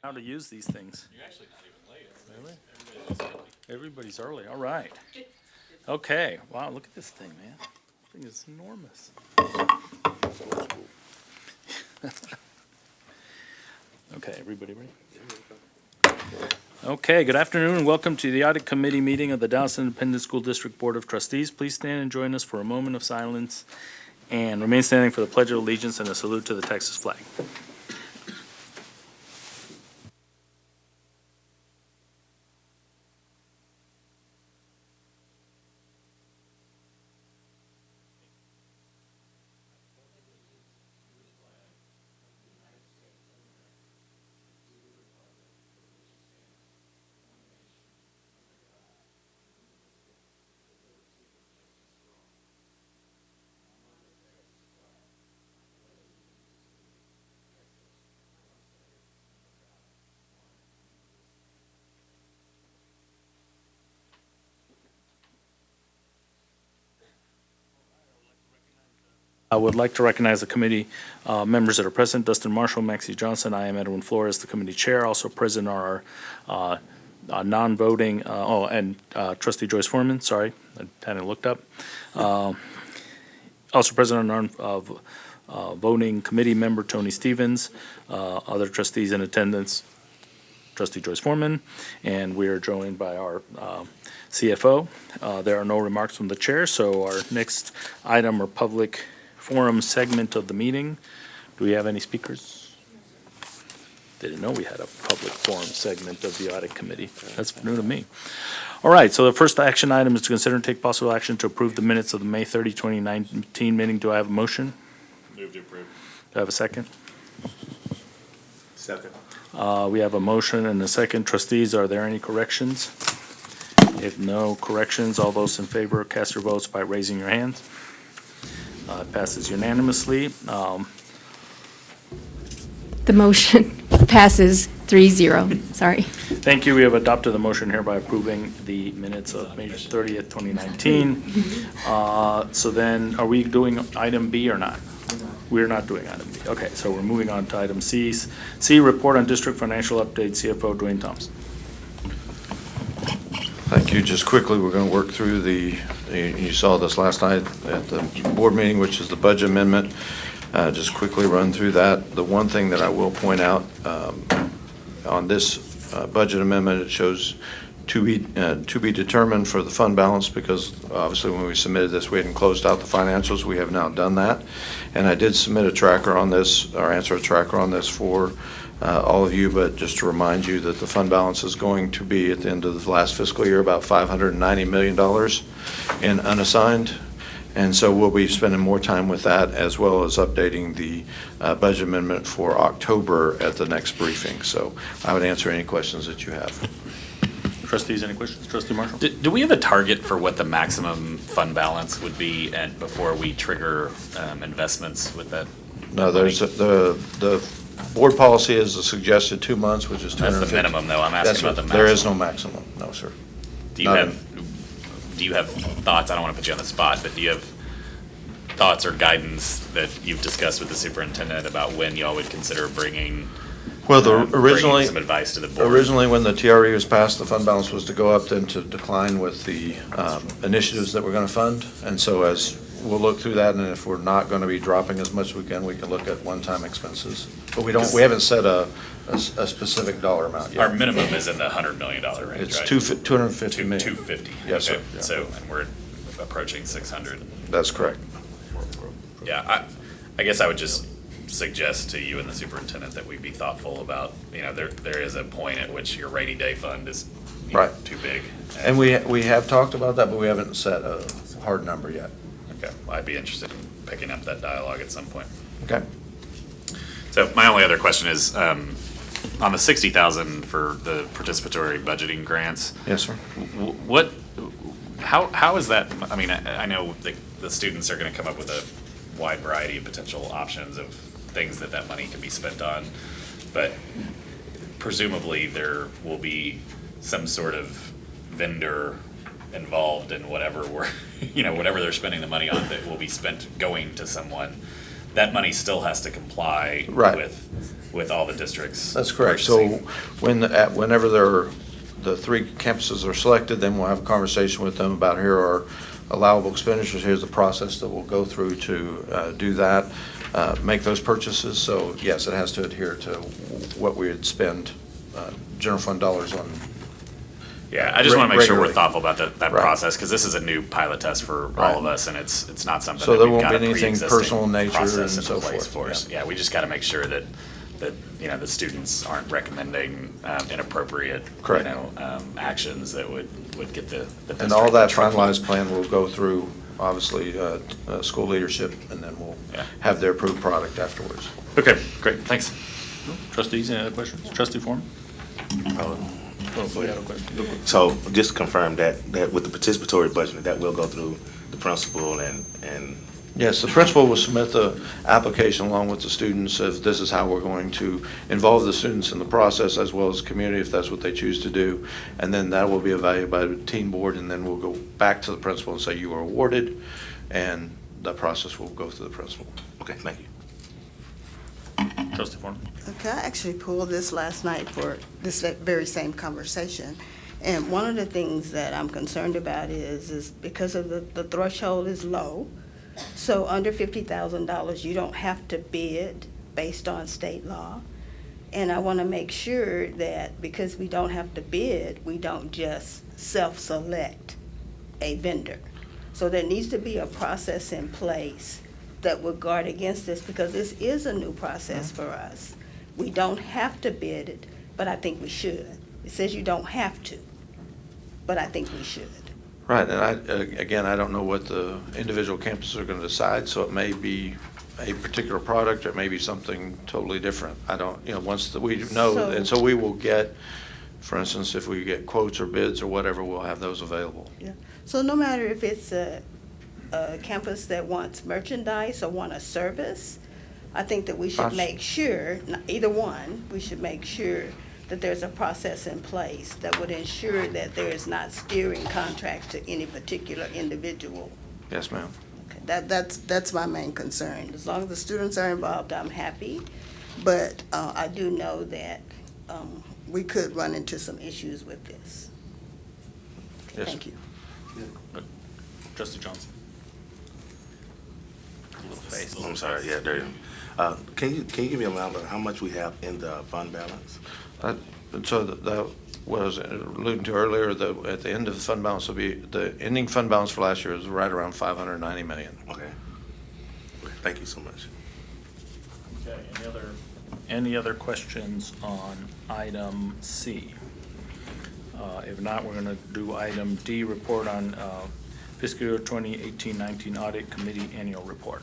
How to use these things. You're actually not even late. Really? Everybody's early. All right. Okay. Wow, look at this thing, man. This thing is enormous. Okay, everybody ready? Okay, good afternoon and welcome to the Audit Committee meeting of the Dallas Independent School District Board of Trustees. Please stand and join us for a moment of silence and remain standing for the Pledge of Allegiance and a salute to the Texas flag. I would like to recognize the committee members that are present: Dustin Marshall, Maxie Johnson. I am Edwin Flores, the committee chair. Also present are our non-voting, and trustee Joyce Foreman. Sorry, I hadn't looked up. Also present are non-voting committee member Tony Stevens. Other trustees in attendance: trustee Joyce Foreman, and we are joined by our CFO. There are no remarks from the chair, so our next item are public forum segment of the meeting. Do we have any speakers? Didn't know we had a public forum segment of the audit committee. That's new to me. All right, so the first action item is to consider and take possible action to approve the minutes of the May 30, 2019 meeting. Do I have a motion? Move to approve. Do I have a second? Second. We have a motion and a second. Trustees, are there any corrections? If no corrections, all those in favor cast your votes by raising your hands. It passes unanimously. The motion passes 3-0. Sorry. Thank you. We have adopted the motion hereby approving the minutes of May 30th, 2019. So then, are we doing item B or not? We're not doing item B. Okay, so we're moving on to item C. C, report on district financial update, CFO Dwayne Thompson. Thank you. Just quickly, we're going to work through you saw this last night at the board meeting, which is the budget amendment. Just quickly run through that. The one thing that I will point out on this budget amendment, it shows to be determined for the fund balance, because obviously when we submitted this, we hadn't closed out the financials. We have now done that. And I did submit a tracker on this, or answer a tracker on this for all of you, but just to remind you that the fund balance is going to be at the end of the last fiscal year about $590 million in unassigned. And so we'll be spending more time with that, as well as updating the budget amendment for October at the next briefing. So I would answer any questions that you have. Trustees, any questions? Trustee Marshall? Do we have a target for what the maximum fund balance would be and before we trigger investments with that? No, there's the board policy is a suggested 2 months, which is 250. That's the minimum, though. I'm asking about the maximum. There is no maximum. No, sir. Do you have thoughts? I don't want to put you on the spot, but do you have thoughts or guidance that you've discussed with the superintendent about when y'all would consider bringing originally some advice to the board? Originally, when the TRE was passed, the fund balance was to go up, then to decline with the initiatives that we're going to fund. And so as we'll look through that, and if we're not going to be dropping as much as we can look at one-time expenses. But we haven't set a specific dollar amount yet. Our minimum is in the $100 million range, It's right? $250 million. 250. Yes, okay. sir. Yeah. So, and we're approaching 600. That's correct. Yeah, I guess I would just suggest to you and the superintendent that we be thoughtful about, there is a point at which your rainy day fund is Right. too big. And we have talked about that, but we haven't set a hard number yet. Okay, well, I'd be interested in picking up that dialogue at some point. Okay. So my only other question is, on the $60,000 for the participatory budgeting grants. Yes, sir. How is that? I mean, I know the students are going to come up with a wide variety of potential options of things that money can be spent on, but presumably there will be some sort of vendor involved in whatever whatever they're spending the money on that will be spent going to someone that money still has to comply Right. with all the districts. That's correct. So purchasing. whenever the three campuses are selected, then we'll have a conversation with them about here are allowable expenditures. Here's the process that we'll go through to do that, make those purchases. So yes, it has to adhere to what we would spend general fund dollars on. Yeah, I just want to make sure we're regularly. thoughtful about that Right. process, because this is a new pilot test for Right. all of us, and it's not something So that there we've won't got be a anything pre-existing personal in nature process and in so place forth, for us. yeah. Yeah, we just got to make sure that the students aren't recommending inappropriate, Correct. actions that would get the district And all in that trouble. finalized plan will go through, obviously, school leadership, and then we'll Yeah. have their approved product afterwards. Okay, great, thanks. Trustees, any other questions? Trustee Foreman? Oh, you had a question? So just confirm that with the participatory budget, that will go through the principal and Yes, the principal will submit the application along with the students if this is how we're going to involve the students in the process as well as the community if that's what they choose to do. And then that will be evaluated by the teen board, and then we'll go back to the principal and say you are awarded, and the process will go through the principal. okay, thank you. Trustee Foreman? Okay, I actually pulled this last night for this very same conversation. And one of the things that I'm concerned about is because of the threshold is low, so under $50,000, you don't have to bid based on state law. And I want to make sure that because we don't have to bid, we don't just self-select a vendor. So there needs to be a process in place that would guard against this, because this is a new process for us. We don't have to bid it, but I think we should. It says you don't have to, but I think we should. Right, and again, I don't know what the individual campuses are going to decide, so it may be a particular product, or it may be something totally different. I don't, once we know, So- and so we will get, for instance, if we get quotes or bids or whatever, we'll have those available. Yeah. So no matter if it's a campus that wants merchandise or want a service, I think that we should Gotcha. make sure, either one, we should make sure that there's a process in place that would ensure that there is not steering contracts to any particular individual. Yes, ma'am. Okay, that's my main concern. As long as the students are involved, I'm happy. But I do know that we could run into some issues with this. Yes. Thank you. Trustee Johnson? Little face. I'm sorry, yeah, there you go. Can you give me a amount of how much we have in the fund balance? And so that was alluding to earlier, at the end of the fund balance will be, the ending fund balance for last year is right around 590 million. Okay. Thank you so much. Okay, any other questions on item C? If not, we're gonna do item D, report on fiscal year 2018-19 audit committee annual report.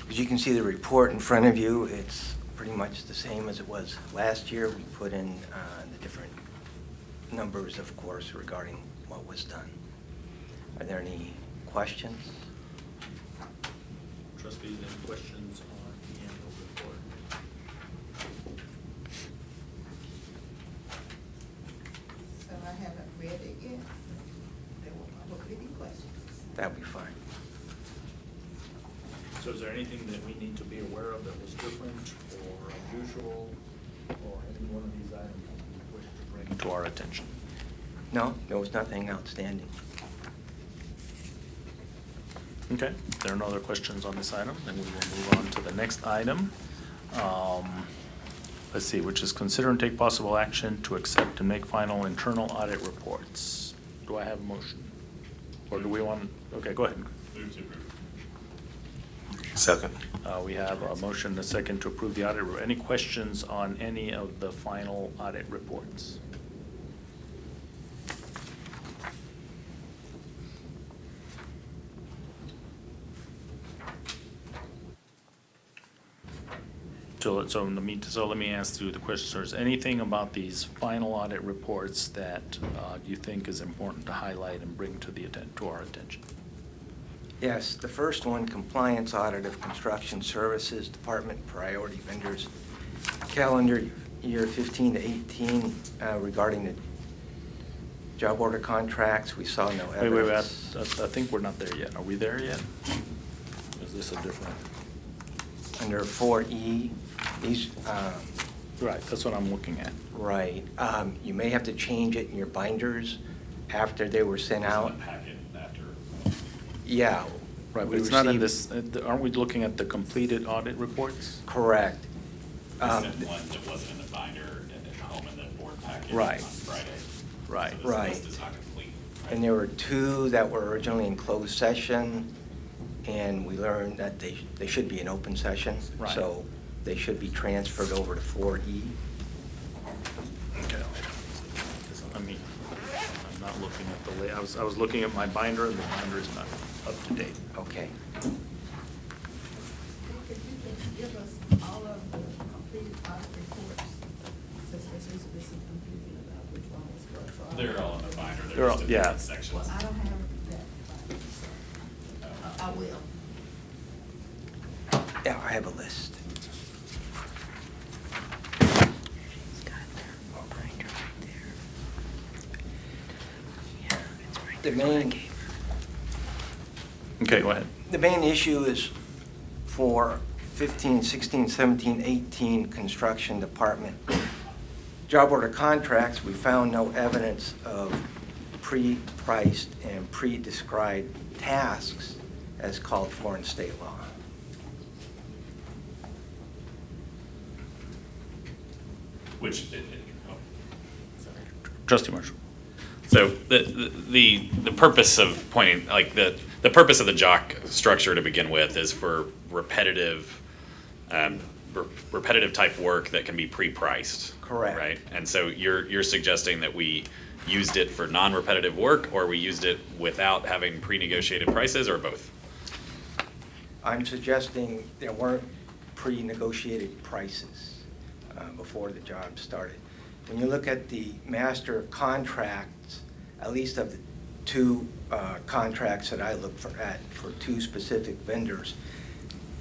As you can see the report in front of you, it's pretty much the same as it was last year. We put in the different numbers, of course, regarding what was done. Are there any questions? Trustees, any questions on the annual report? So I haven't read it yet. There will probably be questions. That'd be fine. So is there anything that we need to be aware of that was different or unusual, or any one of these items that you wish to bring to our attention? No, there was nothing outstanding. Okay, if there are no other questions on this item, then we will move on to the next item. Let's see, which is consider and take possible action to accept and make final internal audit reports. Do I have a motion? Or do we want, okay, go ahead. Second. We have a motion and a second to approve the audit. Any questions on any of the final audit reports? So let me ask you the question, sir. Is anything about these final audit reports that you think is important to highlight and bring to our attention? Yes, the first one, compliance audit of construction services department priority vendors, calendar year 15 to 18, regarding the job order contracts, we saw no evidence. Wait, I think we're not there yet. Are we there yet? Is this a different? Under 4E, these, Right, that's what I'm looking at. right, you may have to change it in your binders after they were sent out. Packet after. Yeah. Right, but we it's not in received- this, aren't we looking at the completed audit reports? Correct. I sent one that wasn't in the binder at home in the board packet on Right. Friday. Right. So this Right. list is not complete. right? And there were two that were originally in closed session, and we learned that they should be in open session. Right. So they should be transferred over to 4E. Okay. I mean, I'm not looking at the, I was looking at my binder, and the binder is not up to date. Okay. If you can give us all of the completed audit reports, since there seems to be some confusion about which one was what. So They're all in the binder, They're they're all- just in yeah. different sections. Well, I don't have that, so I will. Yeah, I have a list. The main, Okay, go ahead. the main issue is for 15, 16, 17, 18 construction department. Job order contracts, we found no evidence of pre-priced and pre-described tasks as called for in state law. Which, oh, sorry. Trustee Marshall. So the purpose of pointing, like the purpose of the JOC structure to begin with is for repetitive type work that can be pre-priced. Correct. Right? And so you're suggesting that we used it for non-repetitive work, or we used it without having pre-negotiated prices, or both? I'm suggesting there weren't pre-negotiated prices before the job started. When you look at the master contracts, at least of the two contracts that I look at for two specific vendors,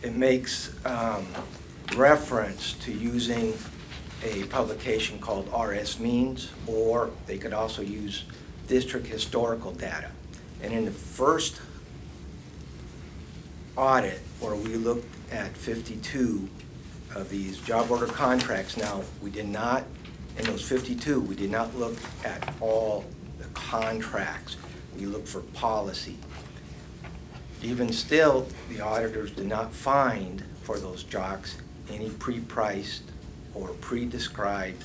it makes reference to using a publication called RS Means, or they could also use district historical data. And in the first audit, where we looked at 52 of these job order contracts, now, we did not, in those 52, we did not look at all the contracts. We looked for policy. Even still, the auditors did not find for those JOCs any pre-priced or pre-described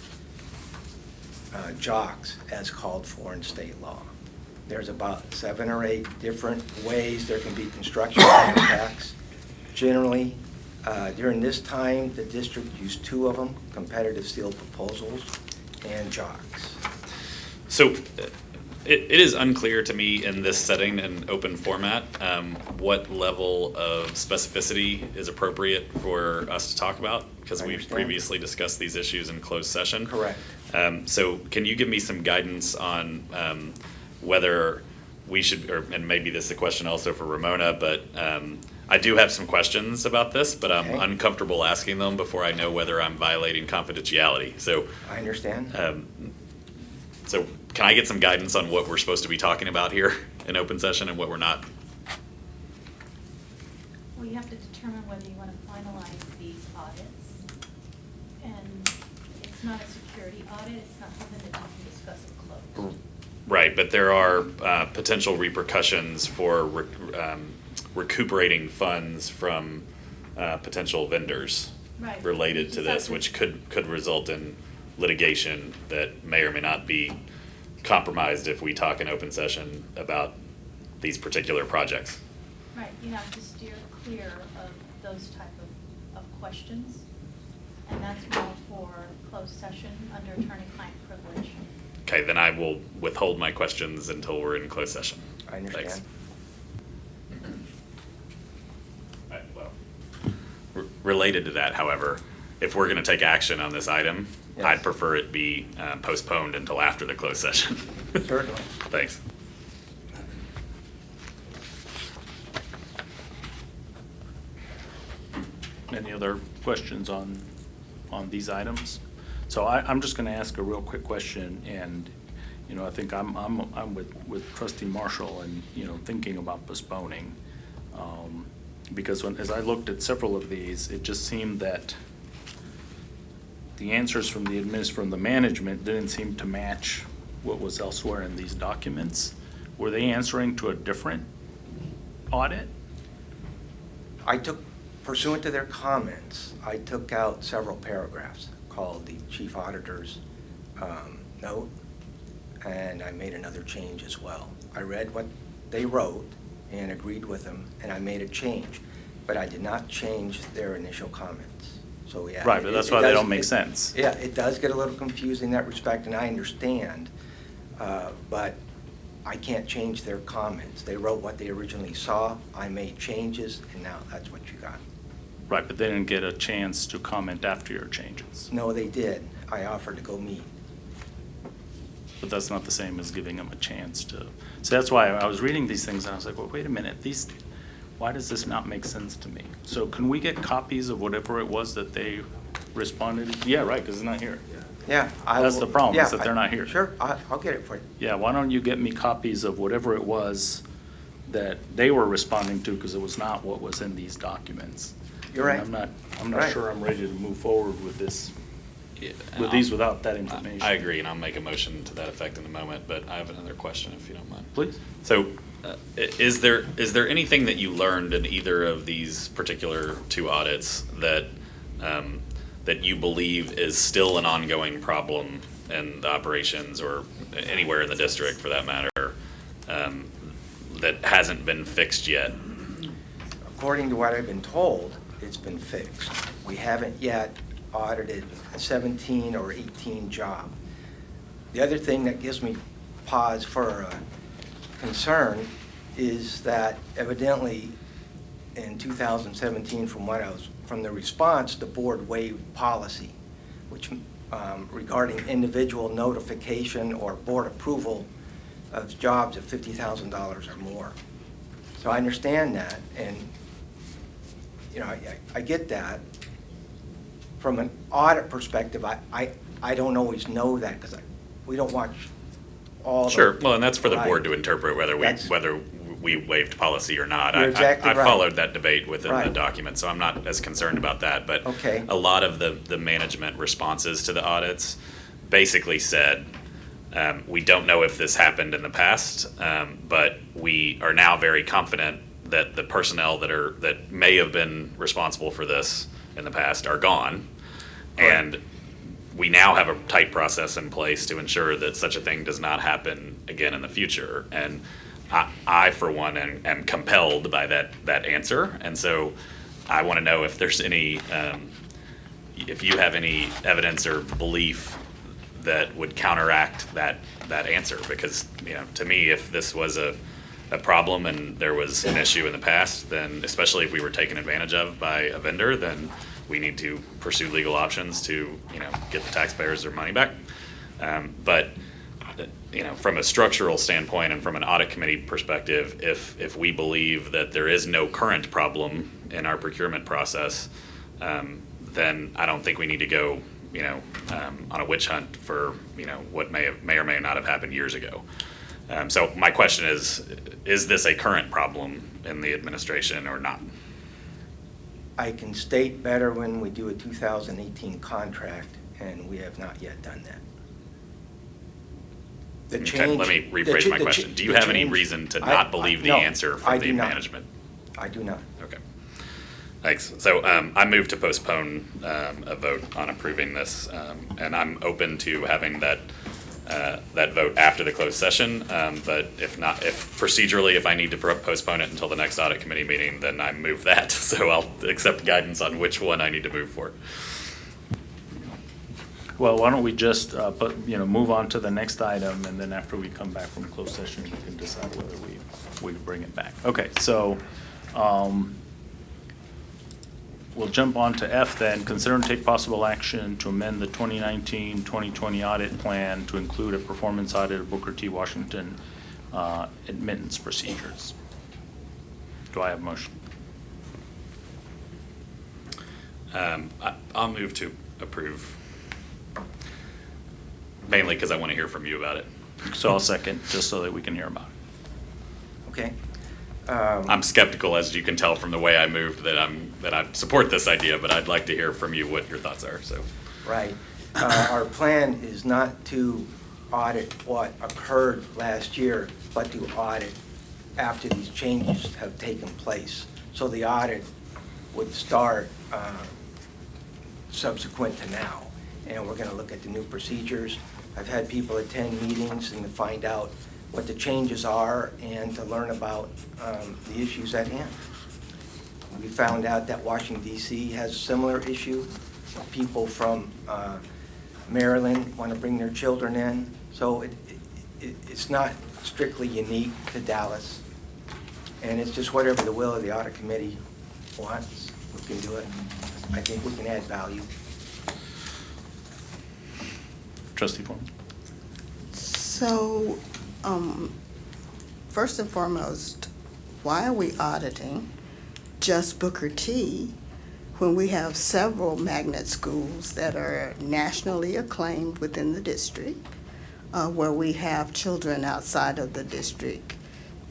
JOCs as called for in state law. There's about 7 or 8 different ways there can be construction contracts. Generally, during this time, the district used 2 of them, competitive sealed proposals and JOCs. So it is unclear to me in this setting and open format what level of specificity is appropriate for us to talk about, because I we've understand. previously discussed these issues in closed session. Correct. So can you give me some guidance on whether we should, and maybe this is a question also for Ramona, but I do have some questions about this, but I'm Okay. uncomfortable asking them before I know whether I'm violating confidentiality. So I understand. so can I get some guidance on what we're supposed to be talking about here in open session and what we're not? Well, you have to determine whether you want to finalize these audits. And it's not a security audit, it's not something that you can discuss in closed. Right, but there are potential repercussions for recuperating funds from potential vendors Right. related to You just this, have which to- could result in litigation that may or may not be compromised if we talk in open session about these particular projects. Right, you have to steer clear of those type of questions. And that's more for closed session under attorney-client privilege. Okay, then I will withhold my questions until we're in closed session. I understand. Thanks. Related to that, however, if we're gonna take action on this item, Yes. I'd prefer it be postponed until after the closed session. Certainly. Thanks. Any other questions on these items? So I'm just gonna ask a real quick question, and, you know, I think I'm with trustee Marshall and, you know, thinking about postponing. Because as I looked at several of these, it just seemed that the answers from the management didn't seem to match what was elsewhere in these documents. Were they answering to a different audit? I took, pursuant to their comments, I took out several paragraphs called the chief auditor's note, and I made another change as well. I read what they wrote and agreed with them, and I made a change, but I did not change their initial comments. So, yeah. Right, but that's why they don't make sense. Yeah, it does get a little confusing in that respect, and I understand, but I can't change their comments. They wrote what they originally saw, I made changes, and now that's what you got. Right, but they didn't get a chance to comment after your changes. No, they did. I offered to go meet. But that's not the same as giving them a chance to, so that's why I was reading these things and I was like, well, wait a minute, why does this not make sense to me? So can we get copies of whatever it was that they responded? Yeah, right, because it's not here. Yeah. That's the problem, is that they're not here. Sure, I'll get it for you. Yeah, why don't you get me copies of whatever it was that they were responding to, because it was not what was in these documents. You're right. And I'm not Right. sure I'm ready to move forward with this, Yeah, with these without that information. I agree, and I'll make a motion to that effect in a moment, but I have another question if you don't mind. Please. So, is there anything that you learned in either of these particular two audits that, that you believe is still an ongoing problem in the operations or anywhere in the district for that matter, that hasn't been fixed yet? According to what I've been told, it's been fixed. We haven't yet audited a 17 or 18 job. The other thing that gives me pause for concern is that evidently in 2017, from the response, the board waived policy, which regarding individual notification or board approval of jobs of $50,000 or more. So I understand that, and you know, I get that. From an audit perspective, I don't always know that because we don't watch all the. Sure, well, and that's for the Right. board to interpret whether we waived policy or not. You're exactly I right. followed that debate within the Right. document, so I'm not as concerned about that. But Okay. a lot of the management responses to the audits basically said, we don't know if this happened in the past, but we are now very confident that the personnel that may have been responsible for this in the past are gone. And we now have a tight process in place to ensure that such a thing does not happen again in the future. And I for one, am compelled by that answer. And so I want to know if there's any, if you have any evidence or belief that would counteract that answer. Because, you know, to me, if this was a problem and there was an issue in the past, then especially if we were taken advantage of by a vendor, then we need to pursue legal options to, you know, get the taxpayers their money back. But, you know, from a structural standpoint and from an audit committee perspective, if we believe that there is no current problem in our procurement process, then I don't think we need to go, you know, on a witch hunt for, you know, what may or may not have happened years ago. So my question is this a current problem in the administration or not? I can state better when we do a 2018 contract, and we have not yet done that. The Okay, change. let me rephrase my question. Do you have any reason to not believe the no, answer I from the do not. management? I do not. Okay. Thanks. So I move to postpone a vote on approving this, and I'm open to having that vote after the closed session. But if procedurally, if I need to postpone it until the next audit committee meeting, then I move that. So I'll accept guidance on which one I need to move for. Well, why don't we just, move on to the next item, and then after we come back from closed session, we can decide whether we bring it back. Okay, so, we'll jump on to F then. Consider and take possible action to amend the 2019-2020 audit plan to include a performance audit of Booker T. Washington admittance procedures. Do I have a motion? I'll move to approve, mainly because I want to hear from you about it. So I'll second, just so that we can hear about it. Okay. I'm skeptical, as you can tell from the way I moved, that I support this idea, but I'd like to hear from you what your thoughts are, so. Right. Our plan is not to audit what occurred last year, but to audit after these changes have taken place. So the audit would start subsequent to now. And we're going to look at the new procedures. I've had people attend meetings and to find out what the changes are and to learn about the issues at hand. We found out that Washington DC has a similar issue. People from Maryland want to bring their children in. So it's not strictly unique to Dallas. And it's just whatever the will of the audit committee wants, we can do it. I think we can add value. Trustee Foreman? So, first and foremost, why are we auditing just Booker T when we have several magnet schools that are nationally acclaimed within the district, where we have children outside of the district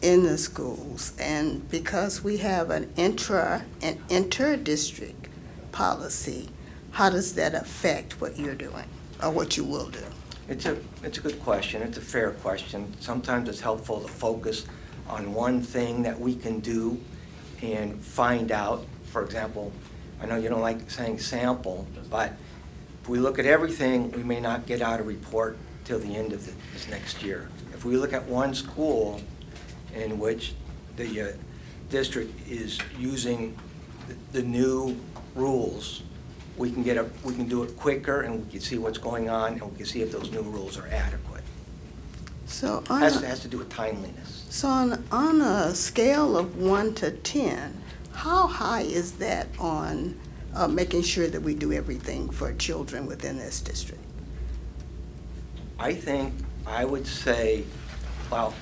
in the schools? And because we have an inter-district policy, how does that affect what you're doing or what you will do? It's a good question. It's a fair question. Sometimes it's helpful to focus on one thing that we can do and find out. For example, I know you don't like saying sample, but if we look at everything, we may not get out a report till the end of this next year. If we look at one school in which the district is using the new rules, we can do it quicker, and we can see what's going on, and we can see if those new rules are adequate. So Has to do with timeliness. So on a scale of 1 to 10, how high is that on making sure that we do everything for children within this district? I think I would say, well,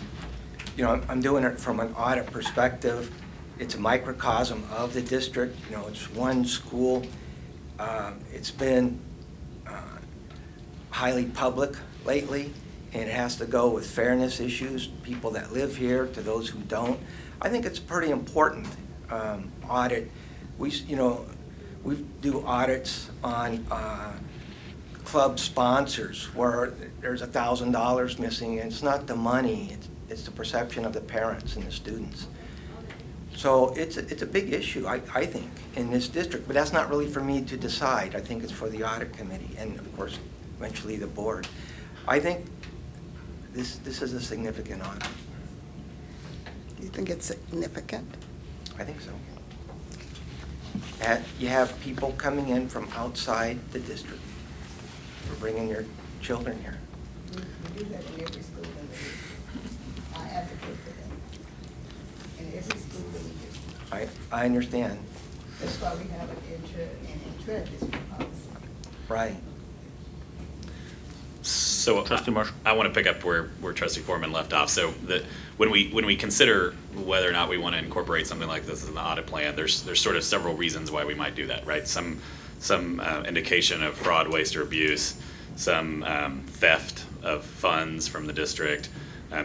you know, I'm doing it from an audit perspective. It's a microcosm of the district. You know, it's one school. It's been highly public lately, and it has to go with fairness issues, people that live here to those who don't. I think it's a pretty important audit. We do audits on club sponsors where there's $1,000 missing, and it's not the money, it's the perception of the parents and the students. So it's a big issue, I think, in this district, but that's not really for me to decide. I think it's for the audit committee and, of course, eventually the board. I think this is a significant audit. Do you think it's significant? I think so. You have people coming in from outside the district. We're bringing your children here. We do that in every school in the district. I advocate for that. In every school in the district. I understand. That's why we have an intra-district policy. Right. So Trustee Marshall? I want to pick up where Trustee Foreman left off. So when we consider whether or not we want to incorporate something like this in the audit plan, there's sort of several reasons why we might do that, right? Some indication of fraud, waste, or abuse, some theft of funds from the district.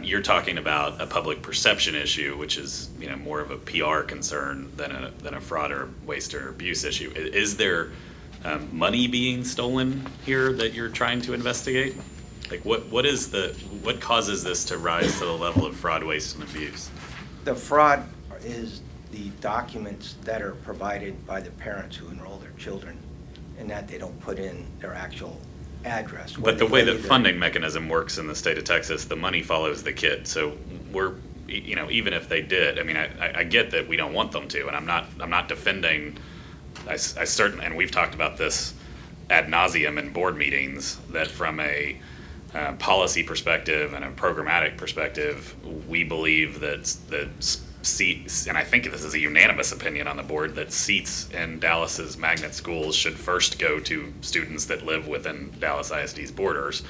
You're talking about a public perception issue, which is more of a PR concern than a fraud or waste or abuse issue. Is there money being stolen here that you're trying to investigate? Like what causes this to rise to the level of fraud, waste, and abuse? The fraud is the documents that are provided by the parents who enroll their children, and that they don't put in their actual address. But the way the funding mechanism works in the state of Texas, the money follows the kid. So we're, even if they did, I mean, I get that we don't want them to, and I'm not defending. I certainly, and we've talked about this ad nauseum in board meetings, that from a policy perspective and a programmatic perspective, we believe that seats, and I think this is a unanimous opinion on the board, that seats in Dallas's magnet schools should first go to students that live within Dallas ISD's borders,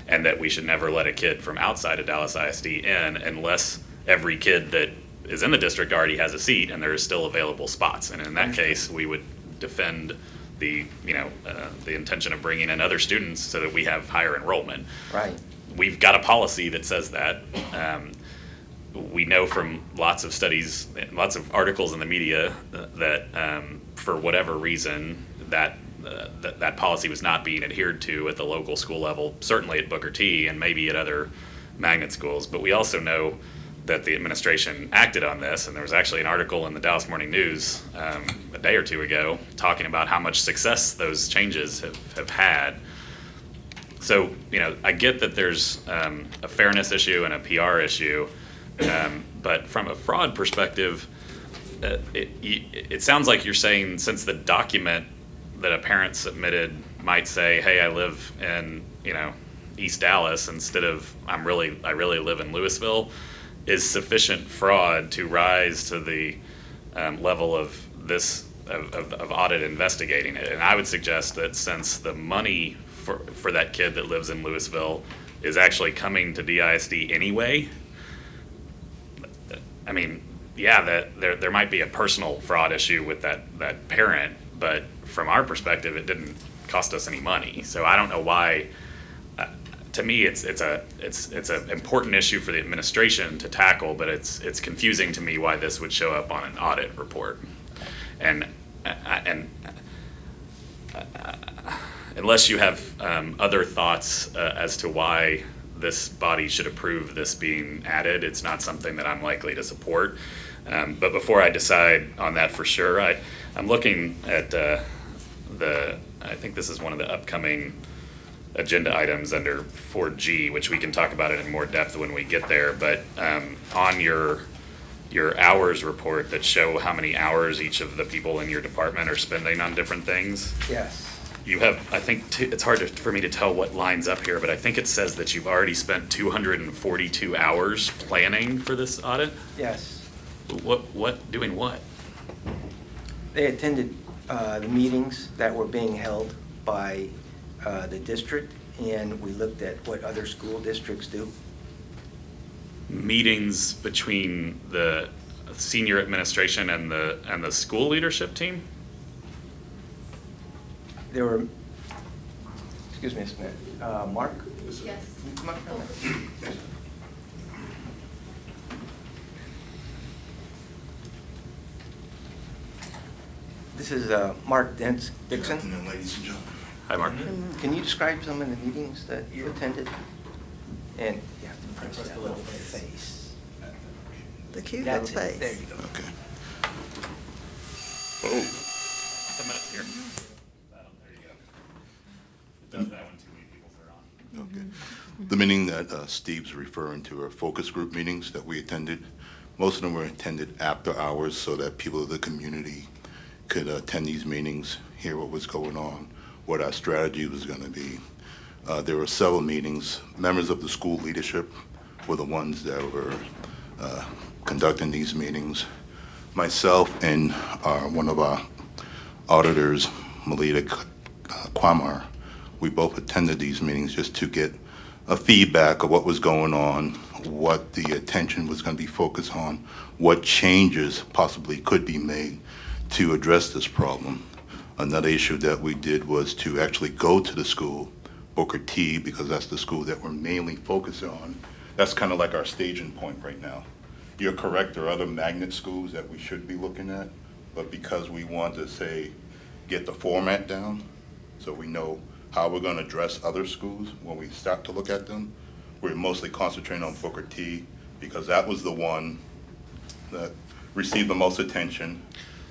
and that we should never let a kid from outside of Dallas ISD in unless every kid that is in the district already has a seat and there is still available spots. And in that case, we would defend the intention of bringing in other students so that we have higher enrollment. Right. We've got a policy that says that. We know from lots of studies, lots of articles in the media that for whatever reason that policy was not being adhered to at the local school level, certainly at Booker T and maybe at other magnet schools. But we also know that the administration acted on this, and there was actually an article in the Dallas Morning News a day or two ago talking about how much success those changes have had. So, I get that there's a fairness issue and a PR issue, but from a fraud perspective, it sounds like you're saying since the document that a parent submitted might say, hey, I live in, East Dallas instead of I really live in Louisville, is sufficient fraud to rise to the level of this of audit investigating it. And I would suggest that since the money for that kid that lives in Louisville is actually coming to DISD anyway, I mean, yeah, that there might be a personal fraud issue with that parent, but from our perspective, it didn't cost us any money. So I don't know why. To me, it's an important issue for the administration to tackle, but it's confusing to me why this would show up on an audit report. And unless you have other thoughts as to why this body should approve this being added, it's not something that I'm likely to support. But before I decide on that for sure, I'm looking at I think this is one of the upcoming agenda items under 4G, which we can talk about it in more depth when we get there. But on your hours report that show how many hours each of the people in your department are spending on different things, Yes. you have, I think, it's hard for me to tell what lines up here, but I think it says that you've already spent 242 hours planning for this audit. Yes. Doing what? They attended the meetings that were being held by the district, and we looked at what other school districts do. Meetings between the senior administration and the school leadership team? There were, excuse me, Smith, Mark? Yes. Can you come up here? This is Mark Dixon. Ladies and gentlemen. Hi, Mark. Can you describe some of the meetings that you attended? And you have to press that little face. The cute little That's it. There face. you go. Okay. Come up here. There you go. It does that when too many people are on. Okay. The meeting that Steve's referring to are focus group meetings that we attended. Most of them were attended after hours so that people of the community could attend these meetings, hear what was going on, what our strategy was going to be. There were several meetings. Members of the school leadership were the ones that were conducting these meetings. Myself and one of our auditors, Melita Kwamar, we both attended these meetings just to get a feedback of what was going on, what the attention was going to be focused on, what changes possibly could be made to address this problem. Another issue that we did was to actually go to the school, Booker T, because that's the school that we're mainly focused on. That's kind of like our staging point right now. You're correct, there are other magnet schools that we should be looking at, but because we want to say, get the format down, so we know how we're going to address other schools when we start to look at them, we're mostly concentrating on Booker T because that was the one that received the most attention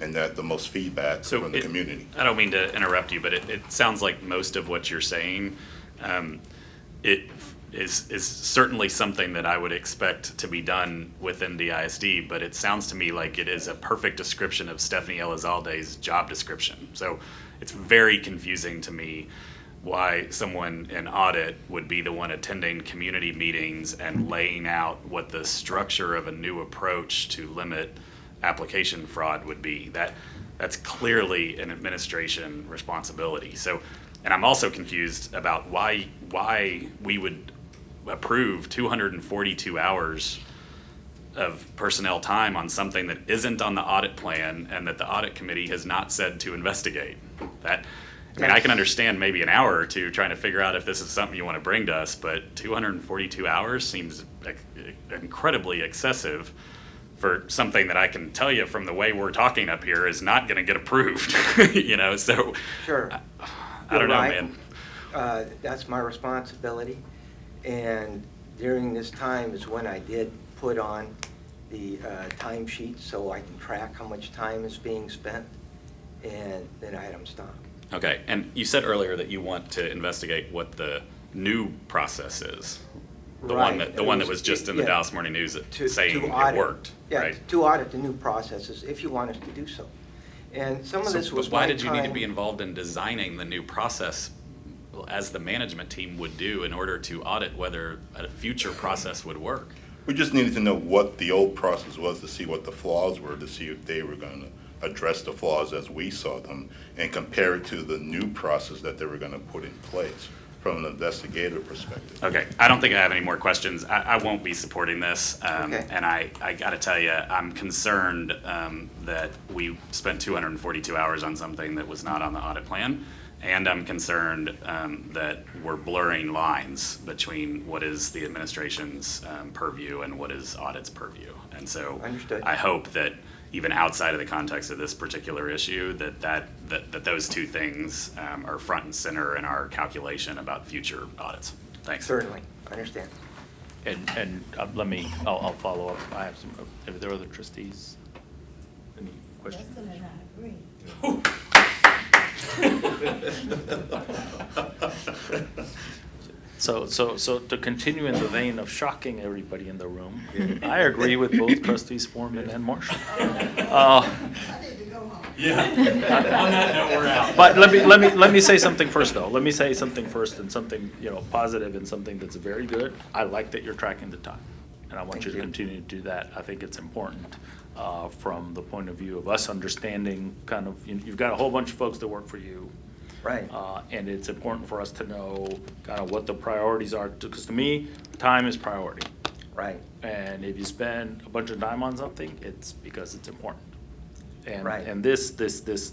and that the most feedback from the community. I don't mean to interrupt you, but it sounds like most of what you're saying, it is certainly something that I would expect to be done within DISD, but it sounds to me like it is a perfect description of Stephanie Elizalde's job description. So it's very confusing to me why someone in audit would be the one attending community meetings and laying out what the structure of a new approach to limit application fraud would be. That's clearly an administration responsibility. So, and I'm also confused about why we would approve 242 hours of personnel time on something that isn't on the audit plan and that the audit committee has not said to investigate. That, I mean, I can understand maybe an hour or two trying to figure out if this is something you want to bring to us, but 242 hours seems incredibly excessive for something that I can tell you from the way we're talking up here is not going to get approved, you know, so. Sure. I don't You're know, right. man. That's my responsibility. And during this time is when I did put on the timesheet so I can track how much time is being spent, and then items stop. Okay, and you said earlier that you want to investigate what the new process is. The one Right. that was just in the Yeah. Dallas Morning News To saying it audit. worked, Yeah, right? to audit the new processes, if you want us to do so. And some of this So, was but why my did you need to time- be involved in designing the new process as the management team would do in order to audit whether a future process would work? We just needed to know what the old process was to see what the flaws were, to see if they were going to address the flaws as we saw them and compare it to the new process that they were going to put in place from an investigative perspective. Okay, I don't think I have any more questions. I won't be supporting this. Okay. And I got to tell you, I'm concerned that we spent 242 hours on something that was not on the audit plan. And I'm concerned that we're blurring lines between what is the administration's purview and what is audit's purview. And so Understood. I hope that even outside of the context of this particular issue, that those two things are front and center in our calculation about future audits. Thanks. Certainly, I understand. And I'll follow up. I have some, if there are other trustees, any questions? So to continue in the vein of shocking everybody in the room, I agree with both trustees Foreman and Marshall. But let me say something first, though. Let me say something first, and something, you know, positive and something that's very good. I like that you're tracking the time, and I want you to continue to do that. I think it's important from the point of view of us understanding kind of, you've got a whole bunch of folks that work for you. Right. And it's important for us to know kind of what the priorities are, because to me, time is priority. Right. And if you spend a bunch of time on something, it's because it's important. And, Right. and this,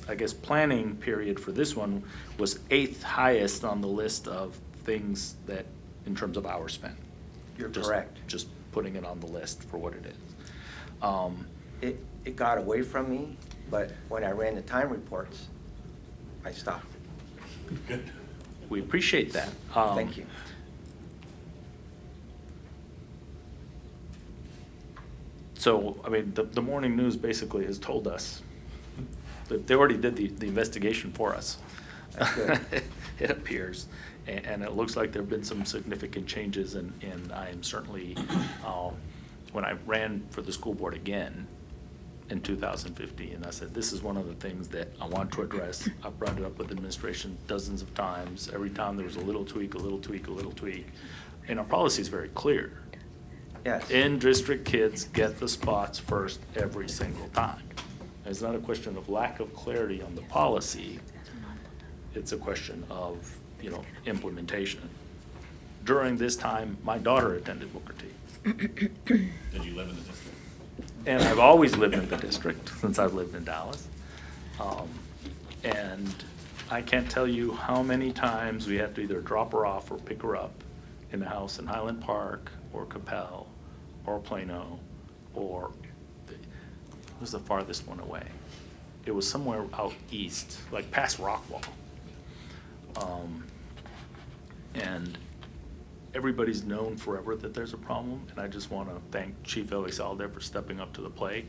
I guess, planning period for this one was 8th highest on the list of things that, in terms of hours spent. You're Just- correct. Just putting it on the list for what it is. It got away from me, but when I ran the time reports, I stopped. We appreciate that. Thank you. So, I mean, the morning news basically has told us that they already did the investigation for us. That's good. It appears, and it looks like there've been some significant changes, and I am certainly, when I ran for the school board again in 2015, I said, this is one of the things that I want to address. I brought it up with administration dozens of times. Every time there was a little tweak, a little tweak, a little tweak. And our policy is very clear. Yes. In-district kids get the spots first every single time. It's not a question of lack of clarity on the policy. It's a question of, you know, implementation. During this time, my daughter attended Booker T. Did you live in the district? And I've always lived in the district since I've lived in Dallas. And I can't tell you how many times we have to either drop her off or pick her up in a house in Highland Park or Capel or Plano, or it was the farthest one away. It was somewhere out east, like past Rockwall. And everybody's known forever that there's a problem, and I just want to thank Chief Elizalde for stepping up to the plate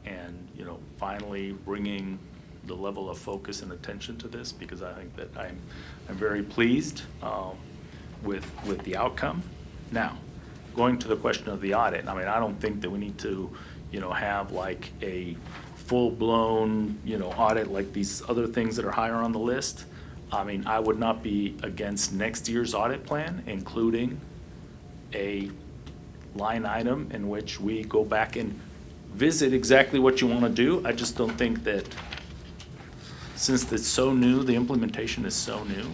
and, you know, finally bringing the level of focus and attention to this, because I think that I'm very pleased with the outcome. Now, going to the question of the audit, I mean, I don't think that we need to, you know, have like a full-blown, you know, audit like these other things that are higher on the list. I mean, I would not be against next year's audit plan, including a line item in which we go back and visit exactly what you want to do. I just don't think that, since it's so new, the implementation is so new,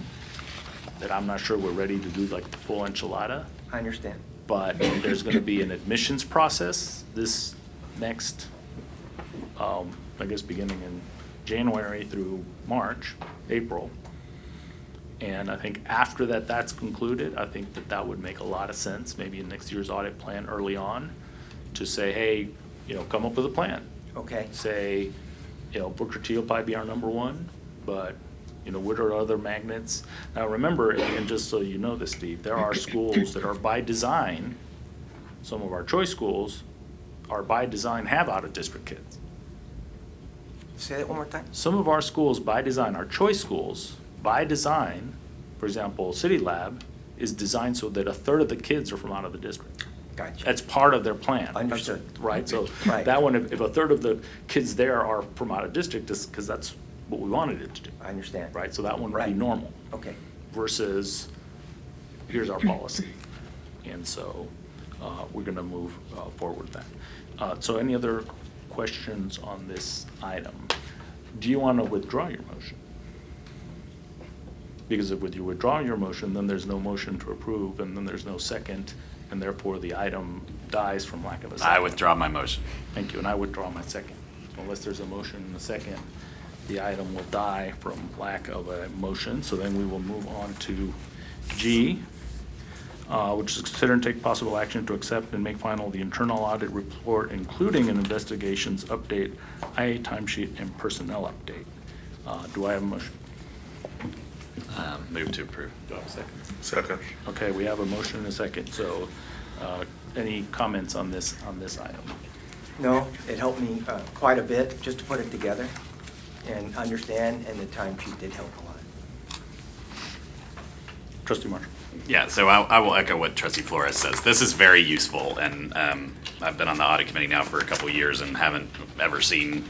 that I'm not sure we're ready to do like the full enchilada. I understand. But there's gonna be an admissions process this next, I guess, beginning in January through March, April. And I think after that's concluded, I think that would make a lot of sense, maybe in next year's audit plan early on, to say, hey, come up with a plan. Okay. Say, Booker T will probably be our number one, but, what are other magnets? Now, remember, and just so you know this, Steve, there are schools that are by design, some of our choice schools are by design have out-of-district kids. Say that one more time? Some of our schools by design, our choice schools, by design, for example, City Lab is designed so that a third of the kids are from out of the district. Gotcha. That's part of their plan. Understood. Right, so Right. that one, if a third of the kids there are from out of district, is because that's what we wanted it to do, I understand. right? So that one would be Right. normal Okay. versus, here's our policy. And so, we're gonna move forward with that. So any other questions on this item? Do you want to withdraw your motion? Because if you withdraw your motion, then there's no motion to approve, and then there's no second, and therefore the item dies from lack of a second. I withdraw my motion. Thank you, and I withdraw my second. Unless there's a motion and a second, the item will die from lack of a motion. So then we will move on to G, which is consider and take possible action to accept and make final the internal audit report, including an investigations update, IA timesheet, and personnel update. Do I have a motion? Move to approve. Do I have a second? Second. Okay, we have a motion and a second, so, any comments on this item? No, it helped me quite a bit just to put it together and understand, and the timesheet did help a lot. Trustee Marshall? Yeah, so I will echo what Trustee Flores says. This is very useful, and I've been on the audit committee now for a couple of years and haven't ever seen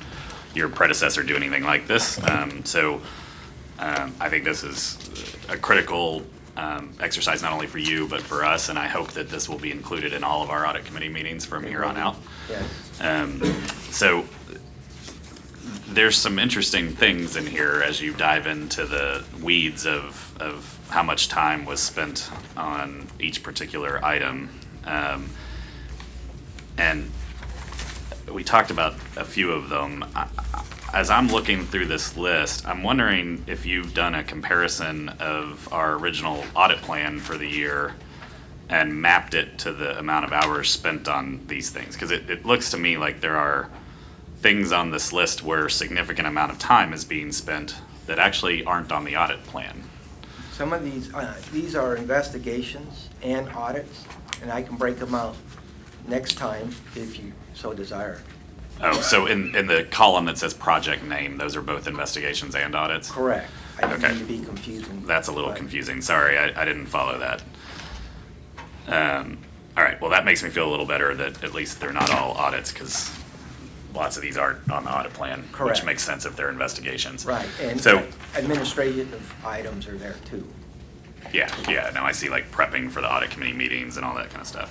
your predecessor do anything like this. I think this is a critical exercise not only for you, but for us, and I hope that this will be included in all of our audit committee meetings from here on out. Yes. So there's some interesting things in here as you dive into the weeds of how much time was spent on each particular item. And we talked about a few of them. As I'm looking through this list, I'm wondering if you've done a comparison of our original audit plan for the year and mapped it to the amount of hours spent on these things. Because it looks to me like there are things on this list where a significant amount of time is being spent that actually aren't on the audit plan. Some of these are investigations and audits, and I can break them out next time if you so desire. Oh, so in the column that says project name, those are both investigations and audits? Correct. I didn't Okay. mean to be confusing. That's a little but- confusing. Sorry, I didn't follow that. All right, well, that makes me feel a little better that at least they're not all audits, because lots of these aren't on the audit plan. Correct. Which makes sense if they're investigations. Right, and So, administrative items are there too. yeah, no, I see like prepping for the audit committee meetings and all that kind of stuff.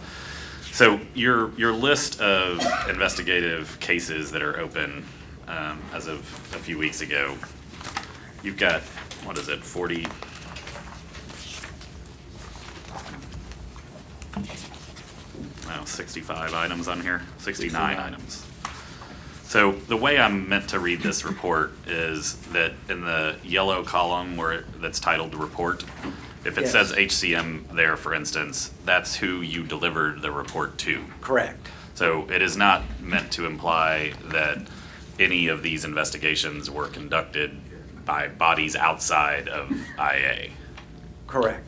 So your list of investigative cases that are open as of a few weeks ago, you've got, 40? 65 items on here, 69 items. So the way I'm meant to read this report is that in the yellow column that's titled report, if it Yes. says HCM there, for instance, that's who you delivered the report to. Correct. So it is not meant to imply that any of these investigations were conducted by bodies outside of IA. Correct.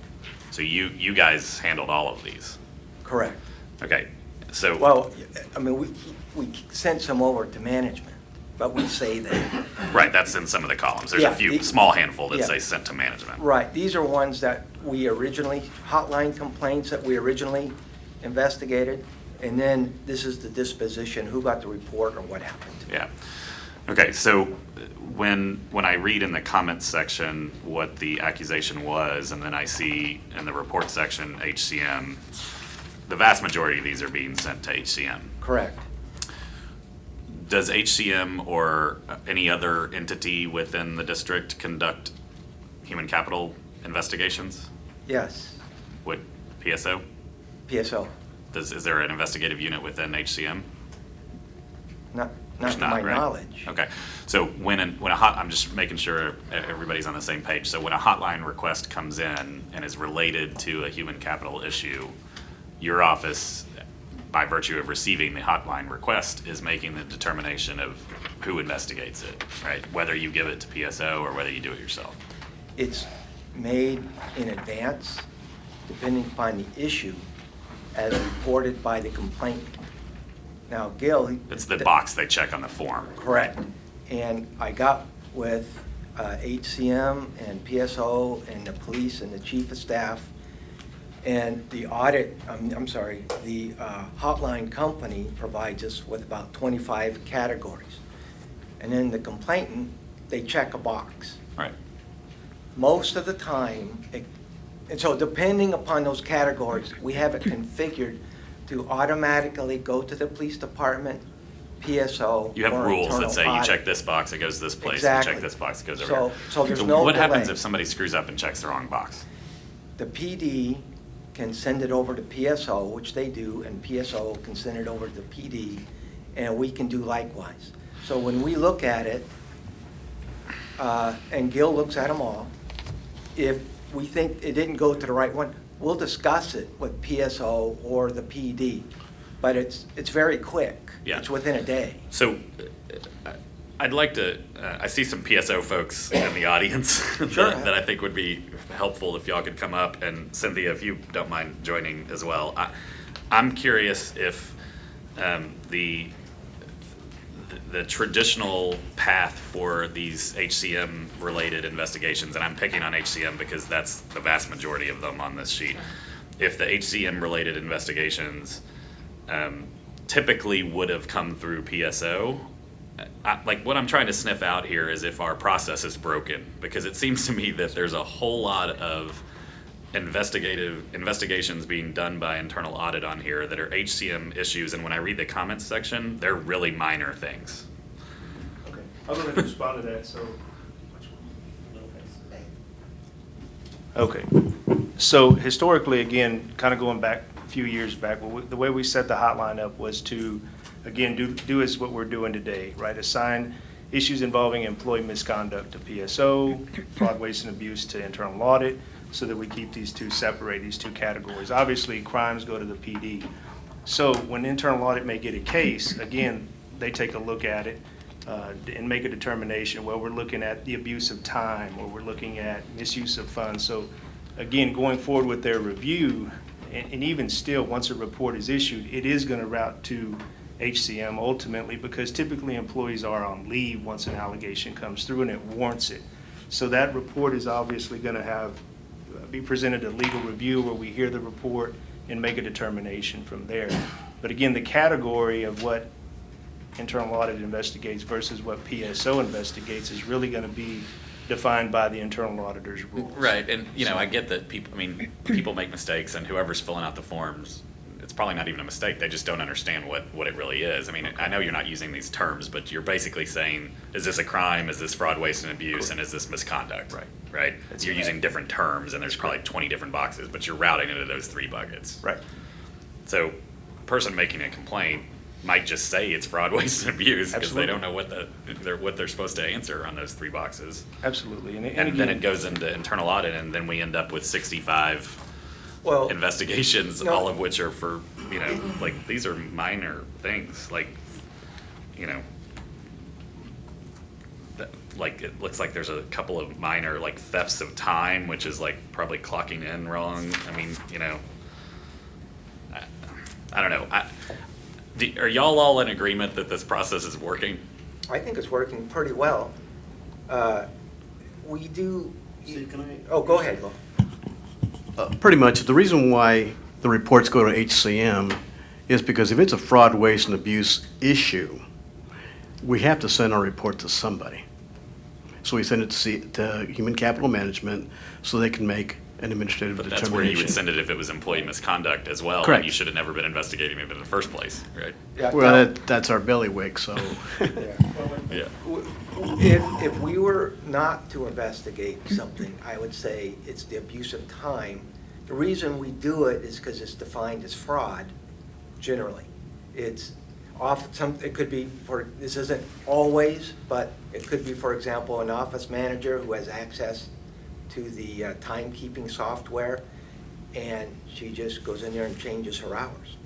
So you guys handled all of these. Correct. Okay, so. Well, I mean, we sent some over to management, but we say that. Right, that's in some of the columns. There's a Yeah, few, small handful that yeah. say sent to management. Right, these are ones that we originally, hotline complaints that we originally investigated, and then this is the disposition, who got the report or what happened. Yeah. Okay, so when I read in the comments section what the accusation was, and then I see in the report section HCM, the vast majority of these are being sent to HCM. Correct. Does HCM or any other entity within the district conduct human capital investigations? Yes, Would PSO? PSO, Is there an investigative unit within HCM? not There's to my right? knowledge. Okay, so when I'm just making sure everybody's on the same page. So when a hotline request comes in and is related to a human capital issue, your office, by virtue of receiving the hotline request, is making the determination of who investigates it, right? Whether you give it to PSO or whether you do it yourself. It's made in advance, depending upon the issue, as reported by the complainant. Now, Gil. It's the box they check on the form. Correct. And I got with HCM and PSO and the police and the chief of staff, and the audit, the hotline company provides us with about 25 categories. And then the complainant, they check a box. Right. Most of the time, and so depending upon those categories, we have it configured to automatically go to the police department, PSO. You have or rules that internal say you audit. check this box, it goes to this place. Exactly. You check this box, it goes over here. So there's no what happens delay. if somebody screws up and checks the wrong box? The PD can send it over to PSO, which they do, and PSO can send it over to the PD, and we can do likewise. So when we look at it, and Gil looks at them all, if we think it didn't go to the right one, we'll discuss it with PSO or the PD. But it's very quick. Yeah. It's within a day. So I'd like to, I see some PSO folks in the audience Sure. that I think would be helpful if y'all could come up, and Cynthia, if you don't mind joining as well. I'm curious if the traditional path for these HCM-related investigations, and I'm picking on HCM because that's the vast majority of them on this sheet. If the HCM-related investigations typically would have come through PSO, like what I'm trying to sniff out here is if our process is broken, because it seems to me that there's a whole lot of investigations being done by internal audit on here that are HCM issues, and when I read the comments section, they're really minor things. Okay, I'll go ahead and respond to that, so. Okay, so historically, again, kind of going back a few years back, the way we set the hotline up was to, again, do as what we're doing today, right? Assign issues involving employee misconduct to PSO, fraud, waste, and abuse to internal audit, so that we keep these two separate, these two categories. Obviously, crimes go to the PD. So when internal audit may get a case, again, they take a look at it and make a determination. Well, we're looking at the abuse of time, or we're looking at misuse of funds. So again, going forward with their review, and even still, once a report is issued, it is going to route to HCM ultimately, because typically employees are on leave once an allegation comes through and it warrants it. So that report is obviously going to be presented a legal review where we hear the report and make a determination from there. But again, the category of what internal audit investigates versus what PSO investigates is really going to be defined by the internal auditor's rules. Right, and I get that people make mistakes, and whoever's filling out the forms, it's probably not even a mistake, they just don't understand what it really is. I mean, I know you're not using these terms, but you're basically saying, is this a crime, is this fraud, waste, and abuse, and is this misconduct? Right? You're using different terms, and there's probably 20 different boxes, but you're routing into those three buckets. Right. So, a person making a complaint might just say it's fraud, waste, and abuse, because they don't know what they're supposed to answer on those three boxes. Absolutely. And then it goes into internal audit, and then we end up with 65 investigations, no. all of which are for, like, these are minor things, like, like, it looks like there's a couple of minor, like, thefts of time, which is, like, probably clocking in wrong. I mean, I don't know. Are y'all all in agreement that this process is working? I think it's working pretty well. We do. Steve, can I? Oh, go ahead, Bo. Pretty much, the reason why the reports go to HCM is because if it's a fraud, waste, and abuse issue, we have to send our report to somebody. So we send it to Human Capital Management so they can make an administrative But determination. that's where you would send it if it was employee misconduct as well. Correct. And you should have never been investigating it in the first place, right? Yeah, Well, now- that's our bailiwick, so. Yeah. If we were not to investigate something, I would say it's the abuse of time. The reason we do it is because it's defined as fraud, generally. It's often, it could be this isn't always, but it could be, for example, an office manager who has access to the timekeeping software, and she just goes in there and changes her hours.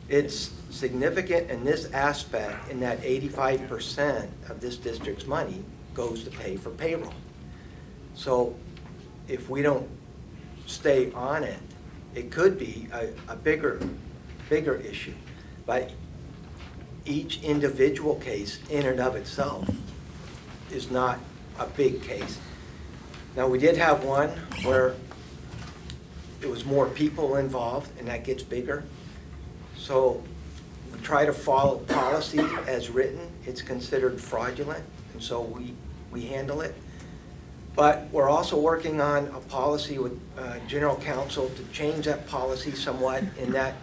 It's significant in this aspect in that 85% of this district's money goes to pay for payroll. So if we don't stay on it, it could be a bigger issue. But each individual case in and of itself is not a big case. Now, we did have one where there was more people involved, and that gets bigger. So we try to follow policy as written. It's considered fraudulent, and so we handle it. But we're also working on a policy with General Counsel to change that policy somewhat, in that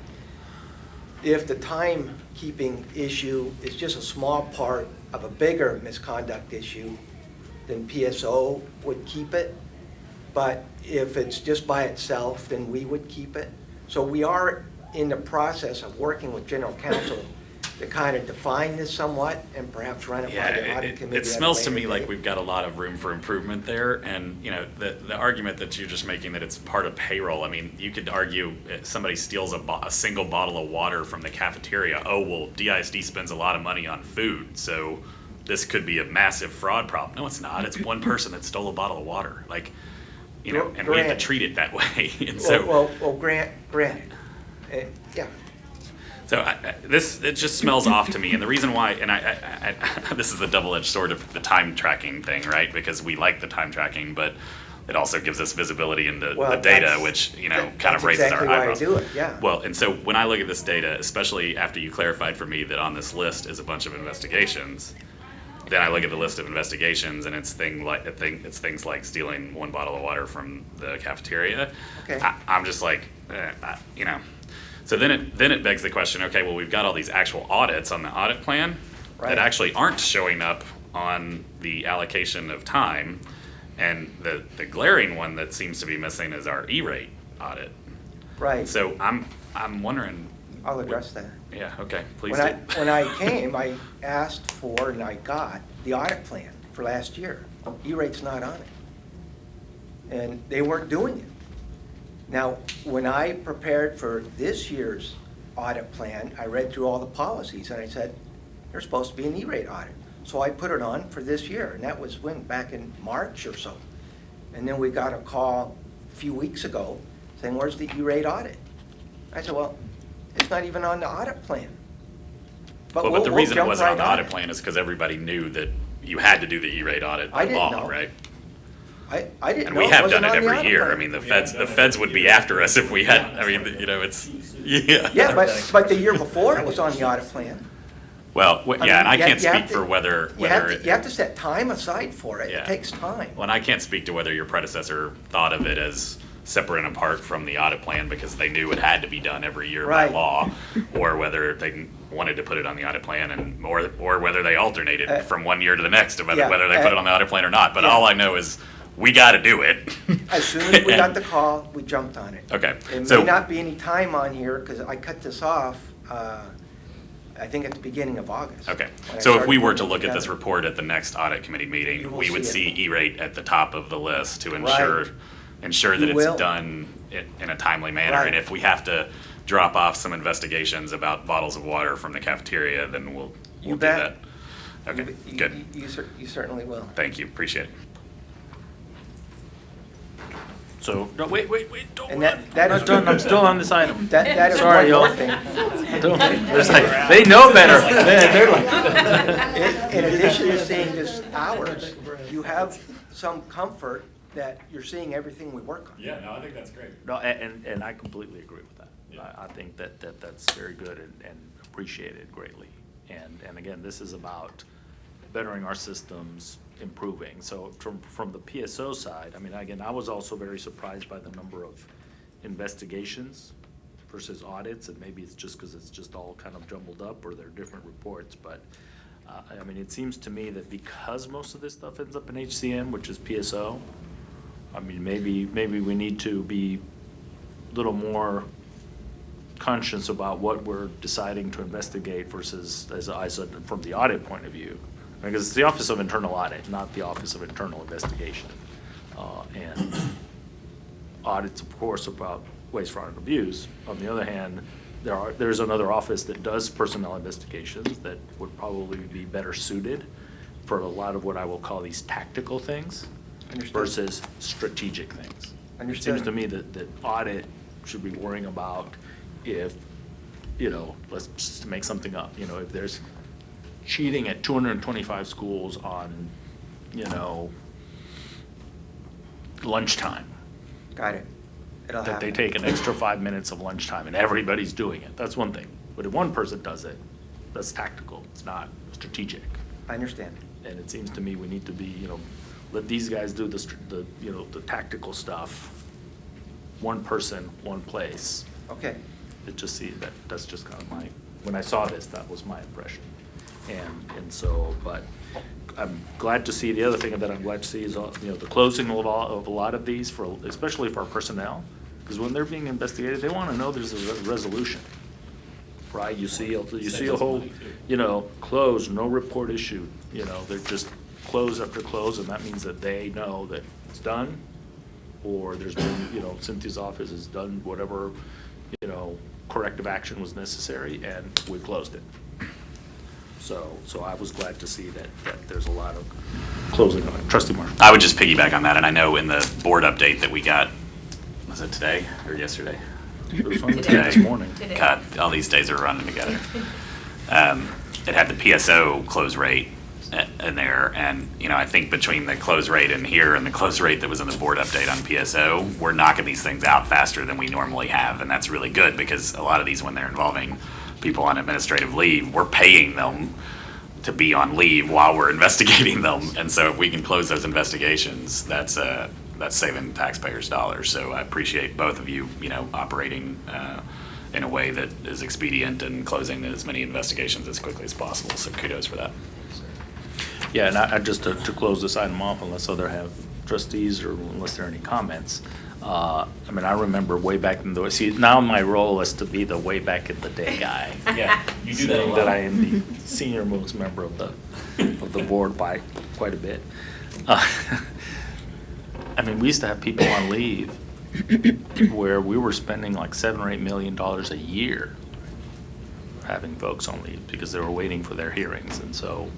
if the timekeeping issue is just a small part of a bigger misconduct issue, then PSO would keep it. But if it's just by itself, then we would keep it. So we are in the process of working with General Counsel to kind of define this somewhat and perhaps run it by the Yeah, audit committee. it smells to me like we've got a lot of room for improvement there. And, you know, the argument that you're just making that it's part of payroll, I mean, you could argue if somebody steals a single bottle of water from the cafeteria. Oh, well, DISD spends a lot of money on food, so this could be a massive fraud problem. No, it's not. It's one person that stole a bottle of water. Like, you know, and we have to Grant. treat it that way. And so, Well, granted, yeah. So it just smells off to me, and the reason why, and this is the double-edged sword of the time tracking thing, right? Because we like the time tracking, but it also gives us visibility into Well, the data, that's- which, you know, kind of raises exactly our why I eyebrows. do it, yeah. Well, and so when I look at this data, especially after you clarified for me that on this list is a bunch of investigations, then I look at the list of investigations, and it's things like stealing one bottle of water from the cafeteria. Okay. I'm just like, you know. So then it begs the question, okay, well, we've got all these actual audits on the audit plan Right. that actually aren't showing up on the allocation of time. And the glaring one that seems to be missing is our E-rate audit. Right. So I'm wondering. I'll address that. Yeah, okay, please When do. when I came, I asked for and I got the audit plan for last year. E-rate's not on it. And they weren't doing it. Now, when I prepared for this year's audit plan, I read through all the policies and I said, there's supposed to be an E-rate audit. So I put it on for this year, and that was back in March or so. And then we got a call a few weeks ago saying, where's the E-rate audit? I said, well, it's not even on the audit plan. Well, but we'll- the we'll reason it jump wasn't on right the audit it. plan is because everybody knew that you had to do the E-rate audit I by didn't law, know. right? I didn't And know we it have wasn't done it on the every audit year. plan. I mean, the feds would be after us if we had, I mean, you know, it's, yeah. Yeah, but the year before it was on the audit plan. Well, yeah, and I mean, can't you have speak to- for whether, You have it. to, you have to set time aside for it. Yeah. It takes time. Well, and I can't speak to whether your predecessor thought of it as separate and apart from the audit plan because they knew it had to be done every year by Right. law, or whether they wanted to put it on the audit plan, and or whether they alternated from one year to the next, whether yeah, whether they put it on the audit plan or not. But yeah. all I know is we got to do it. As soon as we got the call, we jumped on it. Okay, It so- may not be any time on here because I cut this off, I think at the beginning of August. Okay, when I so if started we were putting to it look at this together. report at the next audit committee You meeting, will we would see see E-rate at the top of the list to Right. ensure that You it's will. done in a timely manner. Right. And if we have to drop off some investigations about bottles of water from the cafeteria, then we'll You do bet. that. Okay, You- good. You certainly will. Thank you, appreciate it. So, no, wait, don't And run. that I'm is. not done, I'm still on this item. That is Sorry, one more y'all. thing. It's like, they know better. They're like, In addition to seeing just hours, you have some comfort that you're seeing everything we work on. Yeah, no, I think that's great. No, and I completely agree with that. I think that's very good and appreciated greatly. And again, this is about bettering our systems, improving. So from the PSO side, I mean, again, I was also very surprised by the number of investigations versus audits, and maybe it's just because it's just all kind of jumbled up or they're different reports, but I mean, it seems to me that because most of this stuff ends up in HCM, which is PSO, I mean, maybe we need to be a little more conscious about what we're deciding to investigate versus, as I said, from the audit point of view. Because it's the Office of Internal Audit, not the Office of Internal Investigation. And audits, of course, about waste, fraud, and abuse. On the other hand, there's another office that does personnel investigations that would probably be better suited for a lot of what I will call these tactical things Understood. versus strategic things. Understood. It seems to me that audit should be worrying about if, let's just make something up, if there's cheating at 225 schools on, lunchtime. Got it. It'll That they happen. take an extra 5 minutes of lunchtime and everybody's doing it. That's one thing. But if one person does it, that's tactical. It's not strategic. I understand. And it seems to me we need to be, let these guys do the tactical stuff. One person, one place. Okay. It just that's just kind of when I saw this, that was my impression. And so, but I'm glad to see, the other thing that I'm glad to see is, the closing of a lot of these especially for our personnel. Because when they're being investigated, they want to know there's a resolution, right? You see a whole, closed, no report issued, they're just close after close, and that means that they know that it's done, or there's been, Cynthia's office has done whatever, corrective action was necessary, and we closed it. So I was glad to see that there's a lot of closing on it. Trustee Marshall. I would just piggyback on that, and I know in the board update that we got, was it today or yesterday? It was on the Today. this morning. Today. God, all these days are running together. It had the PSO close rate in there, and, I think between the close rate in here and the close rate that was in the board update on PSO, we're knocking these things out faster than we normally have, and that's really good, because a lot of these, when they're involving people on administrative leave, we're paying them to be on leave while we're investigating them, and so if we can close those investigations, that's saving taxpayers dollars. So I appreciate both of you, operating in a way that is expedient and closing as many investigations as quickly as possible, so kudos for that. Yeah, and I just to close this item off, unless other trustees or unless there are any comments. I remember way back in now my role is to be the way back in the day guy. Yeah, you do that a Saying lot. that I am the senior most member of the board by quite a bit. We used to have people on leave where we were spending like $7 or $8 million a year having folks on leave because they were waiting for their hearings. And so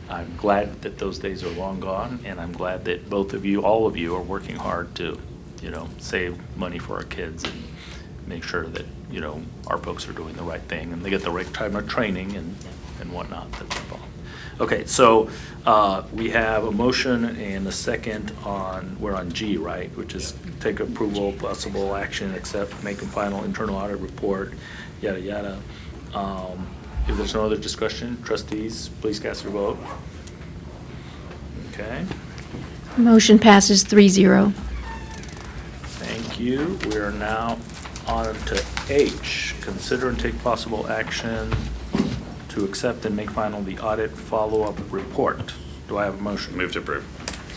I'm glad that those days are long gone, and I'm glad that all of you are working hard to, save money for our kids and make sure that, our folks are doing the right thing and they get the right type of training and whatnot that's involved. Okay, so we have a motion and a second we're on G, right? Which is take approval, possible action, accept, make a final internal audit report, yada, yada. If there's no other discussion, trustees, please cast your vote. Okay, Motion passes 3-0. thank you. We are now on to H, consider and take possible action to accept and make final the audit follow-up report. Do I have a motion? Move to approve.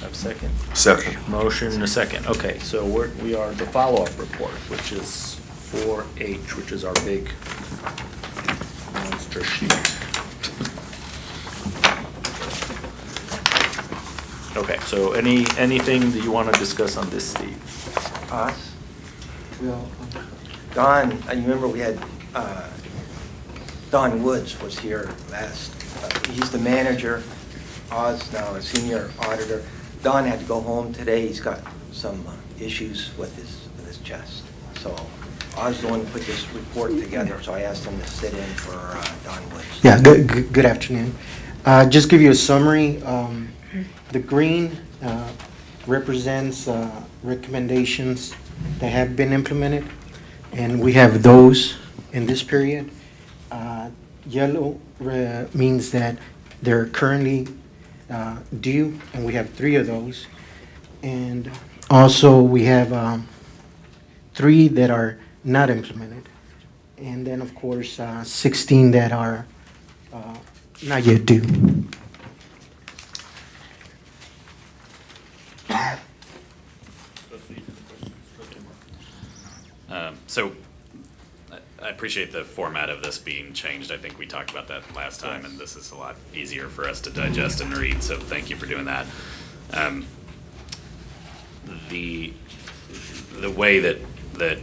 Have a second? Second. Motion and a second. Okay, so we are the follow-up report, which is 4H, which is our big monster sheet. Okay, so anything that you want to discuss on this, Steve? Us? Well, Don, you remember we had, Don Woods was here last, he's the manager, Oz now a senior auditor. Don had to go home today, he's got some issues with his chest. So Oz is the one who put this report together, so I asked him to sit in for Don Woods. Yeah, good afternoon. Just give you a summary. The green represents recommendations that have been implemented, and we have those in this period. Yellow means that they're currently due, and we have 3 of those. And also, we have 3 that are not implemented. And then, of course, 16 that are not yet due. So I appreciate the format of this being changed. I think we talked about that last time, and this is a lot easier for us to digest and read, so thank you for doing that. The way that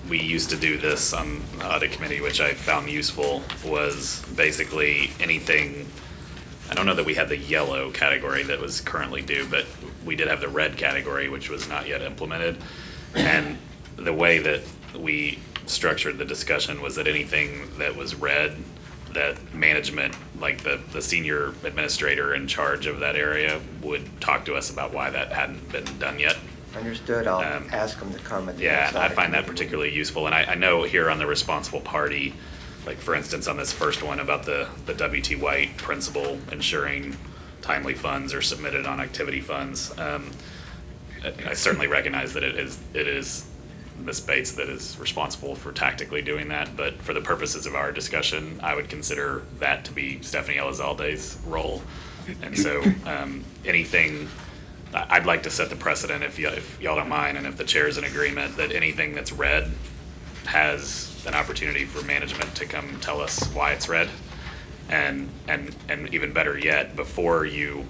we used to do this on the audit committee, which I found useful, was basically anything. I don't know that we had the yellow category that was currently due, but we did have the red category, which was not yet implemented. And the way that we structured the discussion was that anything that was red, that management, like the senior administrator in charge of that area, would talk to us about why that hadn't been done yet. Understood. I'll ask them to come at the Yeah, next I audit find that committee particularly useful, and I know here on the responsible party, like for instance, on this first one about the W.T. White principle ensuring timely funds are submitted on activity funds. I certainly recognize that it is Ms. Bates that is responsible for tactically doing that, but for the purposes of our discussion, I would consider that to be Stephanie Elizalde's role. And so anything, I'd like to set the precedent, if y'all don't mind, and if the chair's in agreement, that anything that's red has an opportunity for management to come tell us why it's red. And even better yet, before you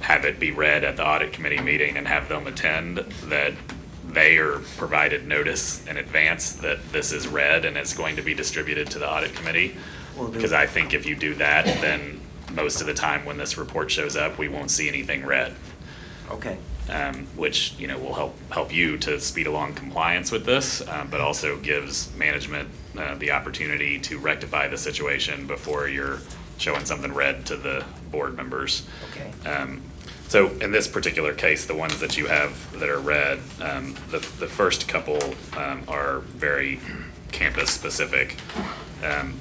have it be read at the audit committee meeting and have them attend, that they are provided notice in advance that this is read and it's going to be distributed to the audit committee. Because I think if you do that, then most of the time when this report shows up, we won't see anything red. Okay. Which, will help you to speed along compliance with this, but also gives management the opportunity to rectify the situation before you're showing something red to the board members. Okay. So in this particular case, the ones that you have that are red, the first couple are very campus specific.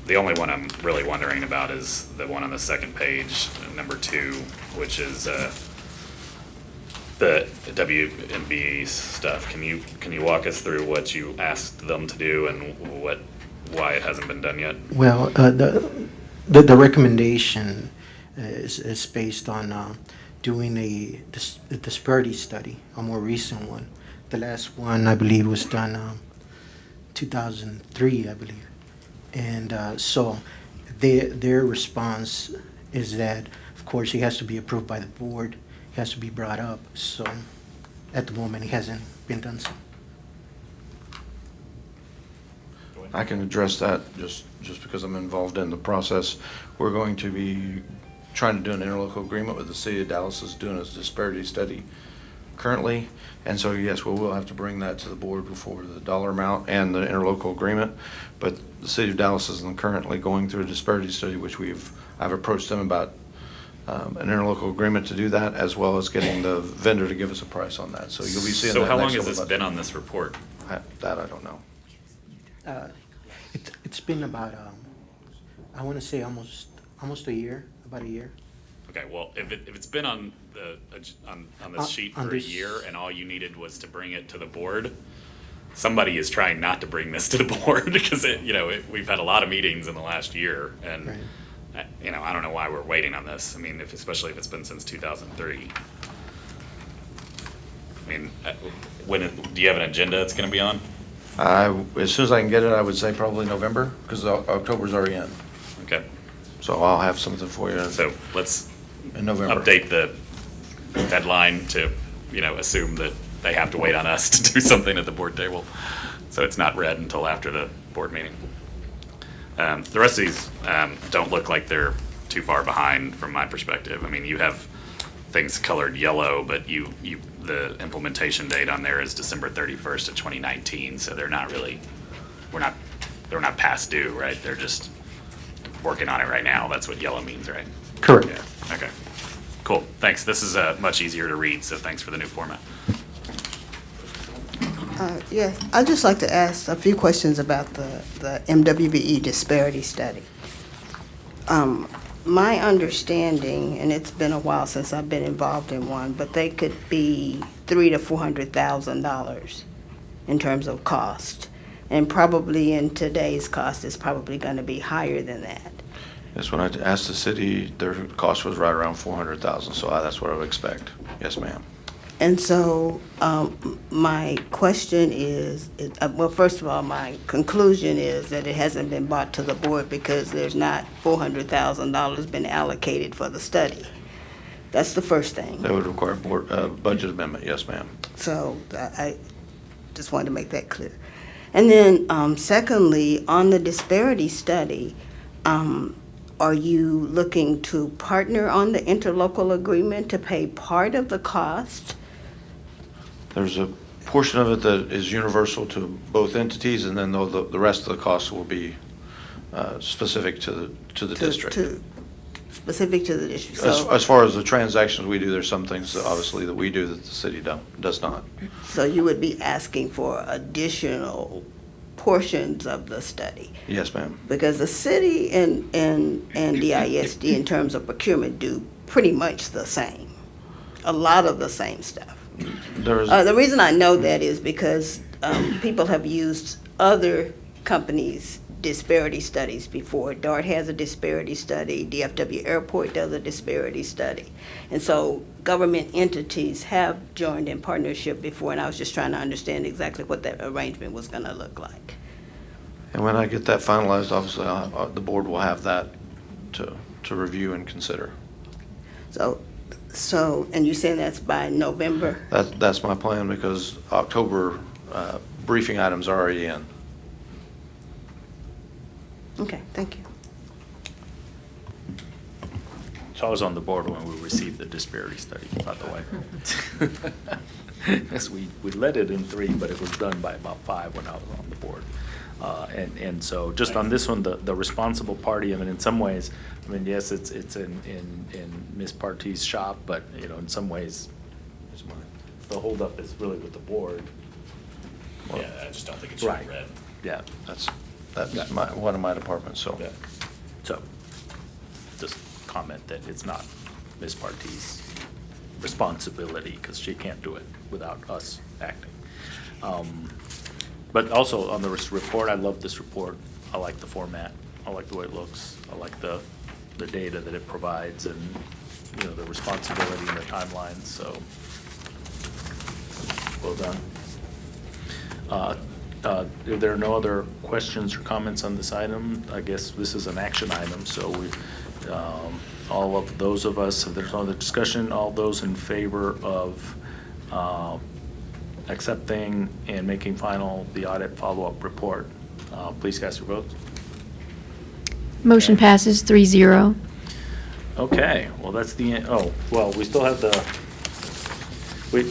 The only one I'm really wondering about is the one on the second page, number 2, which is the WMB stuff. Can you walk us through what you asked them to do and why it hasn't been done yet? Well, the recommendation is based on doing a disparity study, a more recent one. The last one, I believe, was done 2003, I believe. And so their response is that, of course, it has to be approved by the board, it has to be brought up. So at the moment, it hasn't been done so. I can address that just because I'm involved in the process. We're going to be trying to do an interlocal agreement with the city of Dallas is doing a disparity study currently. And so, yes, we will have to bring that to the board before the dollar amount and the interlocal agreement. But the city of Dallas is currently going through a disparity study, which I've approached them about an interlocal agreement to do that, as well as getting the vendor to give us a price on that. So you'll be seeing that. So how long next has this couple been on this report? That I don't know. It's been about, I want to say almost a year, about a year. Okay, well, if it's been on this sheet on for a this- year and all you needed was to bring it to the board, somebody is trying not to bring this to the board because we've had a lot of meetings in the last year, and Right. I don't know why we're waiting on this. I mean, especially if it's been since 2003. I mean, do you have an agenda it's going to be on? As soon as I can get it, I would say probably November, because October's already in. Okay, So I'll have something for you so let's in November. update the deadline to, assume that they have to wait on us to do something at the board table. So it's not read until after the board meeting. The rest of these don't look like they're too far behind from my perspective. I mean, you have things colored yellow, but the implementation date on there is December 31st of 2019, so they're not really, they're not past due, right? They're just working on it right now. That's what yellow means, right? Correct. Yeah, okay. Cool, thanks. This is much easier to read, so thanks for the new format. Yes, I'd just like to ask a few questions about the MWBE disparity study. my understanding, and it's been a while since I've been involved in one, but they could be $300,000 to $400,000 in terms of cost. And probably in today's cost, it's probably going to be higher than that. Yes, when I asked the city, their cost was right around 400,000, so that's what I would expect. Yes, ma'am. And so my question is, well, first of all, my conclusion is that it hasn't been brought to the board because there's not $400,000 been allocated for the study. That's the first thing. That would require board, budget amendment, yes, ma'am. So I just wanted to make that clear. And then secondly, on the disparity study, are you looking to partner on the interlocal agreement to pay part of the cost? There's a portion of it that is universal to both entities, and then the rest of the costs will be specific to the district. Specific to the district. As far as the transactions we do, there's some things that obviously that we do that the city does not. So you would be asking for additional portions of the study? Yes, ma'am. Because the city and the ISD in terms of procurement do pretty much the same, a lot of the same stuff. The reason I know that is because people have used other companies' disparity studies before. DART has a disparity study, DFW Airport does a disparity study. And so government entities have joined in partnership before, and I was just trying to understand exactly what that arrangement was going to look like. And when I get that finalized, obviously, the board will have that to review and consider. So, and you're saying that's by November? That's my plan, because October briefing items are already in. Okay, thank you. So I was on the board when we received the disparity study, by the way. Yes, we led it in 3, but it was done by about 5 when I was on the board. And so just on this one, the responsible party, I mean, in some ways, I mean, yes, it's in Ms. Partey's shop, but, you know, in some ways, the holdup is really with the board. Yeah, I just don't think it should be Right. read. Yeah, that's one of my departments, so. Yeah. So, just comment that it's not Ms. Partey's responsibility, because she can't do it without us acting. But also on the report, I love this report. I like the format. I like the way it looks. I like the data that it provides, and, you know, the responsibility and the timelines, so well done. If there are no other questions or comments on this item, I guess this is an action item, so we, all of those of us, if there's no other discussion, all those in favor of accepting and making final the audit follow-up report, please cast your votes. Motion passes 3-0. Okay, well, that's the, oh, well, we still have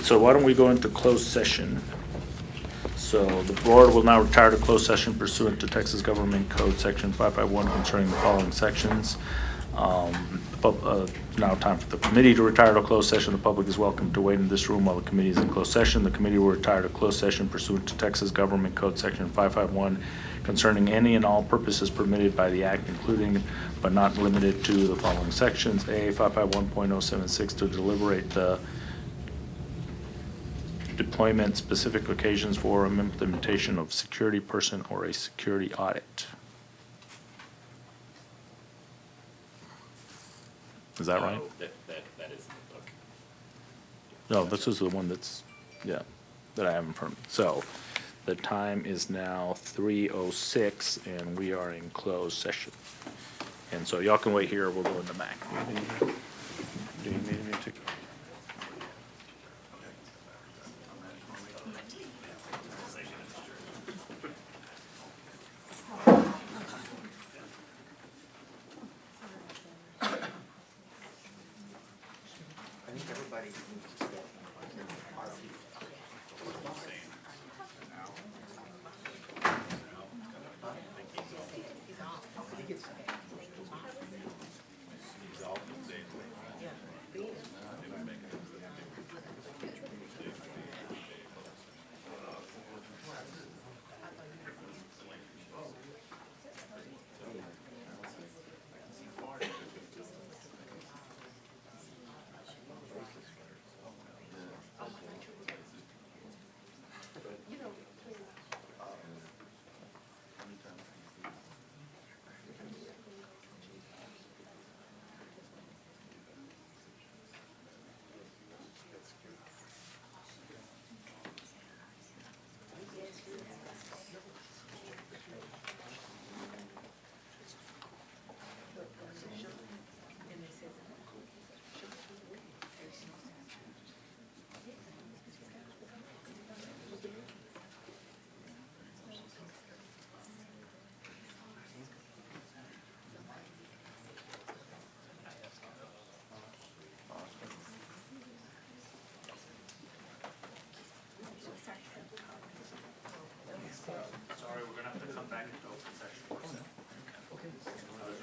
so why don't we go into closed session? So the board will now retire to closed session pursuant to Texas Government Code Section 551 concerning the following sections. Now time for the committee to retire to closed session. The public is welcome to wait in this room while the committee is in closed session. The committee will retire to closed session pursuant to Texas Government Code Section 551 concerning any and all purposes permitted by the act, including but not limited to the following sections. A, 551.076 to deliberate the deployment specific occasions for implementation of security person or a security audit. Is that right? No, that is the book. No, this is the one that's, yeah, that I have in front of me. So the time is now 3:06 and we are in closed session. And so y'all can wait here, we'll go in the back. Do you need me to? I think everybody needs to get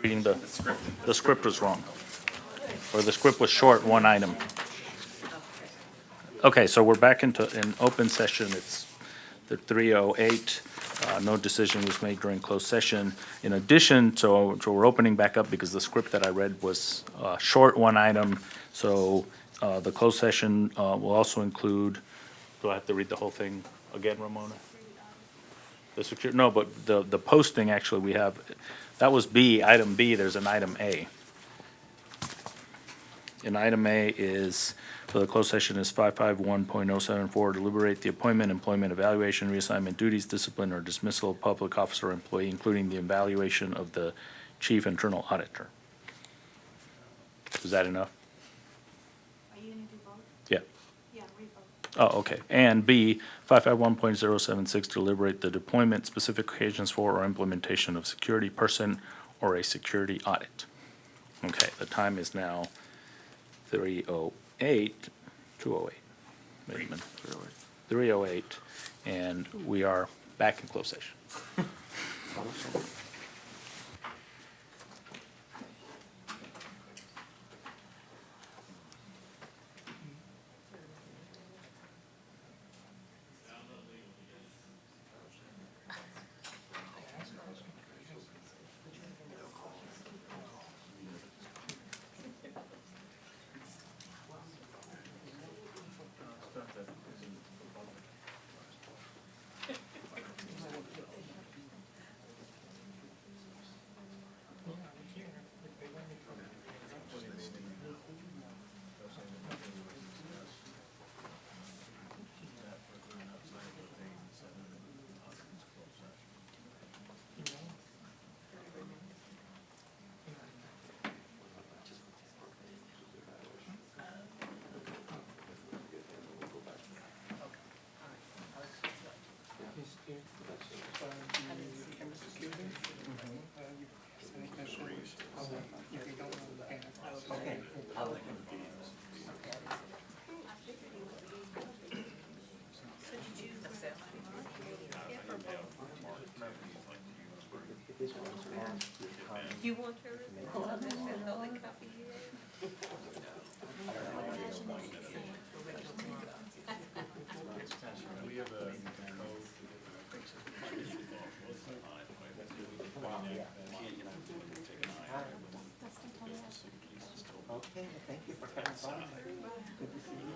reading the script was wrong. Or the script was short, one item. Okay, so we're back in open session. It's the 3:08. No decision was made during closed session. In addition, so we're opening back up because the script that I read was short, one item. So the closed session will also include, do I have to read the whole thing again, Ramona? No, but the posting, actually, we have, that was B, item B, there's an item A. And item A is, for the closed session is 551.074, deliberate the appointment, employment, evaluation, reassignment, duties, discipline, or dismissal of public officer or employee, including the evaluation of the chief internal auditor. Is that enough? Are you gonna do both? Yeah. Yeah, read both. Oh, okay. And B, 551.076, deliberate the deployment, specific occasions for, or implementation of security person or a security audit. Okay, the time is now 3:08, 2:08, wait a minute, 3:08, and we are back in closed session. You want her copy Okay, thank you for coming. Good to see you.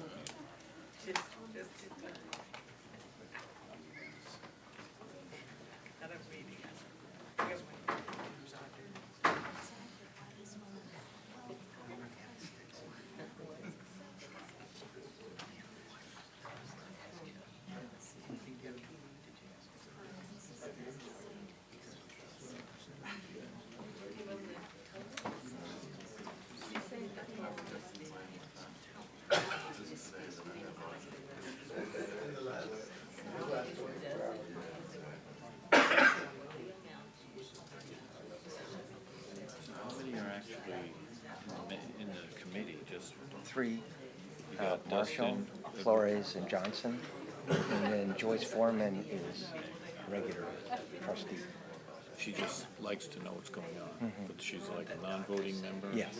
How many are actually in the committee, just? Three, You got Marshall, Dustin, Flores, and Johnson. And then Joyce Foreman is regular trustee. she just likes to know what's going on, but she's like a non-voting member? Yes.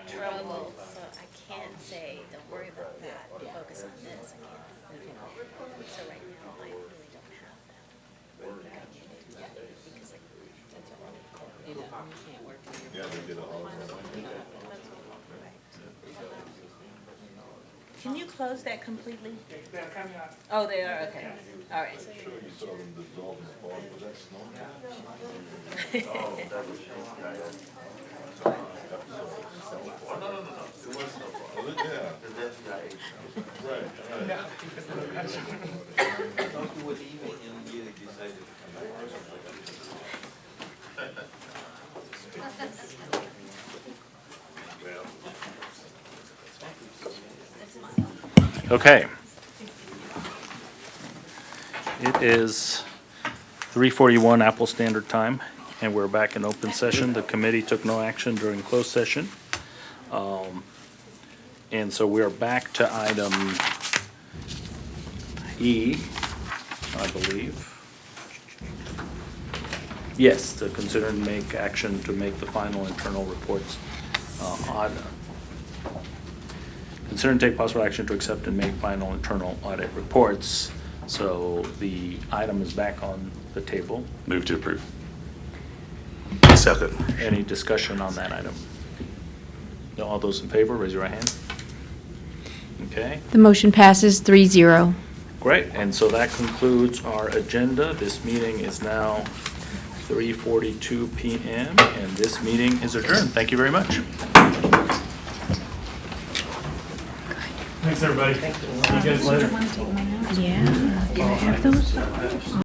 trouble, so I can't say, don't worry about that, focus on this, I can't. So right now, I really don't have that. Because that's all. You know, you can't work. Can you close that completely? Oh, they are, okay, all right. Okay. It is 3:41 Apple Standard Time, and we're back in open session. The committee took no action during closed session. And so we are back to item E, I believe. Yes, to consider and make action to make the final internal reports audit. Consider and take possible action to accept and make final internal audit reports. So the item is back on the table. Move to approve. Second. Any discussion on that item? All those in favor, raise your right hand. Okay, The motion passes 3-0. great. And so that concludes our agenda. This meeting is now 3:42 PM, and this meeting is adjourned. Thank you very much. Thanks, everybody. See you guys later. Yeah. Do you have those?